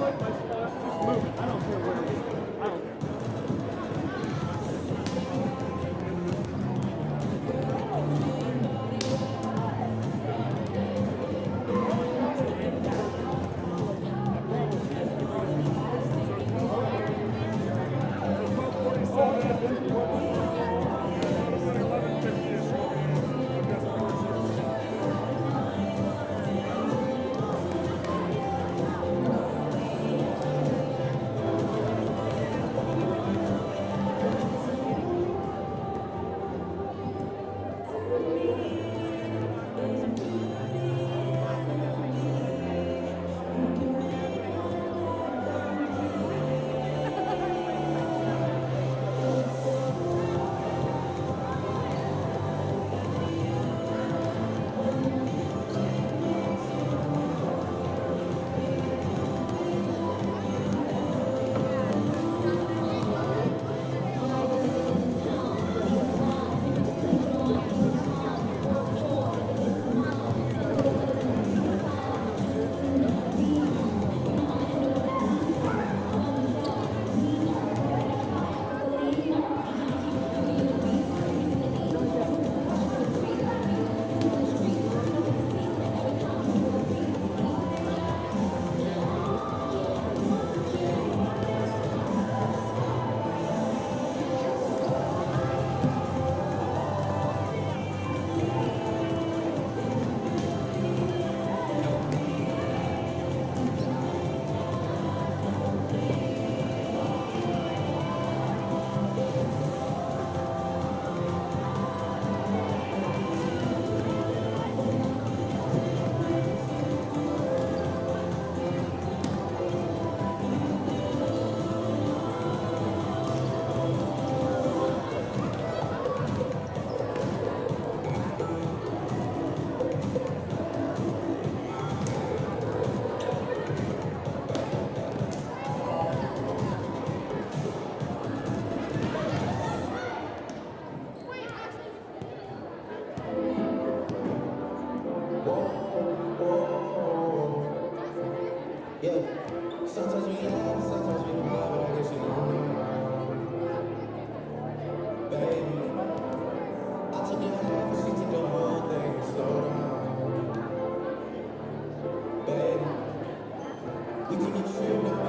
like my spot. Just move it. I don't care where it is. I don't care. Yeah, sometimes we laugh, sometimes we cry, but I guess you don't know. Baby, I took your half and she took the whole thing, slow down. Baby, we took a trip down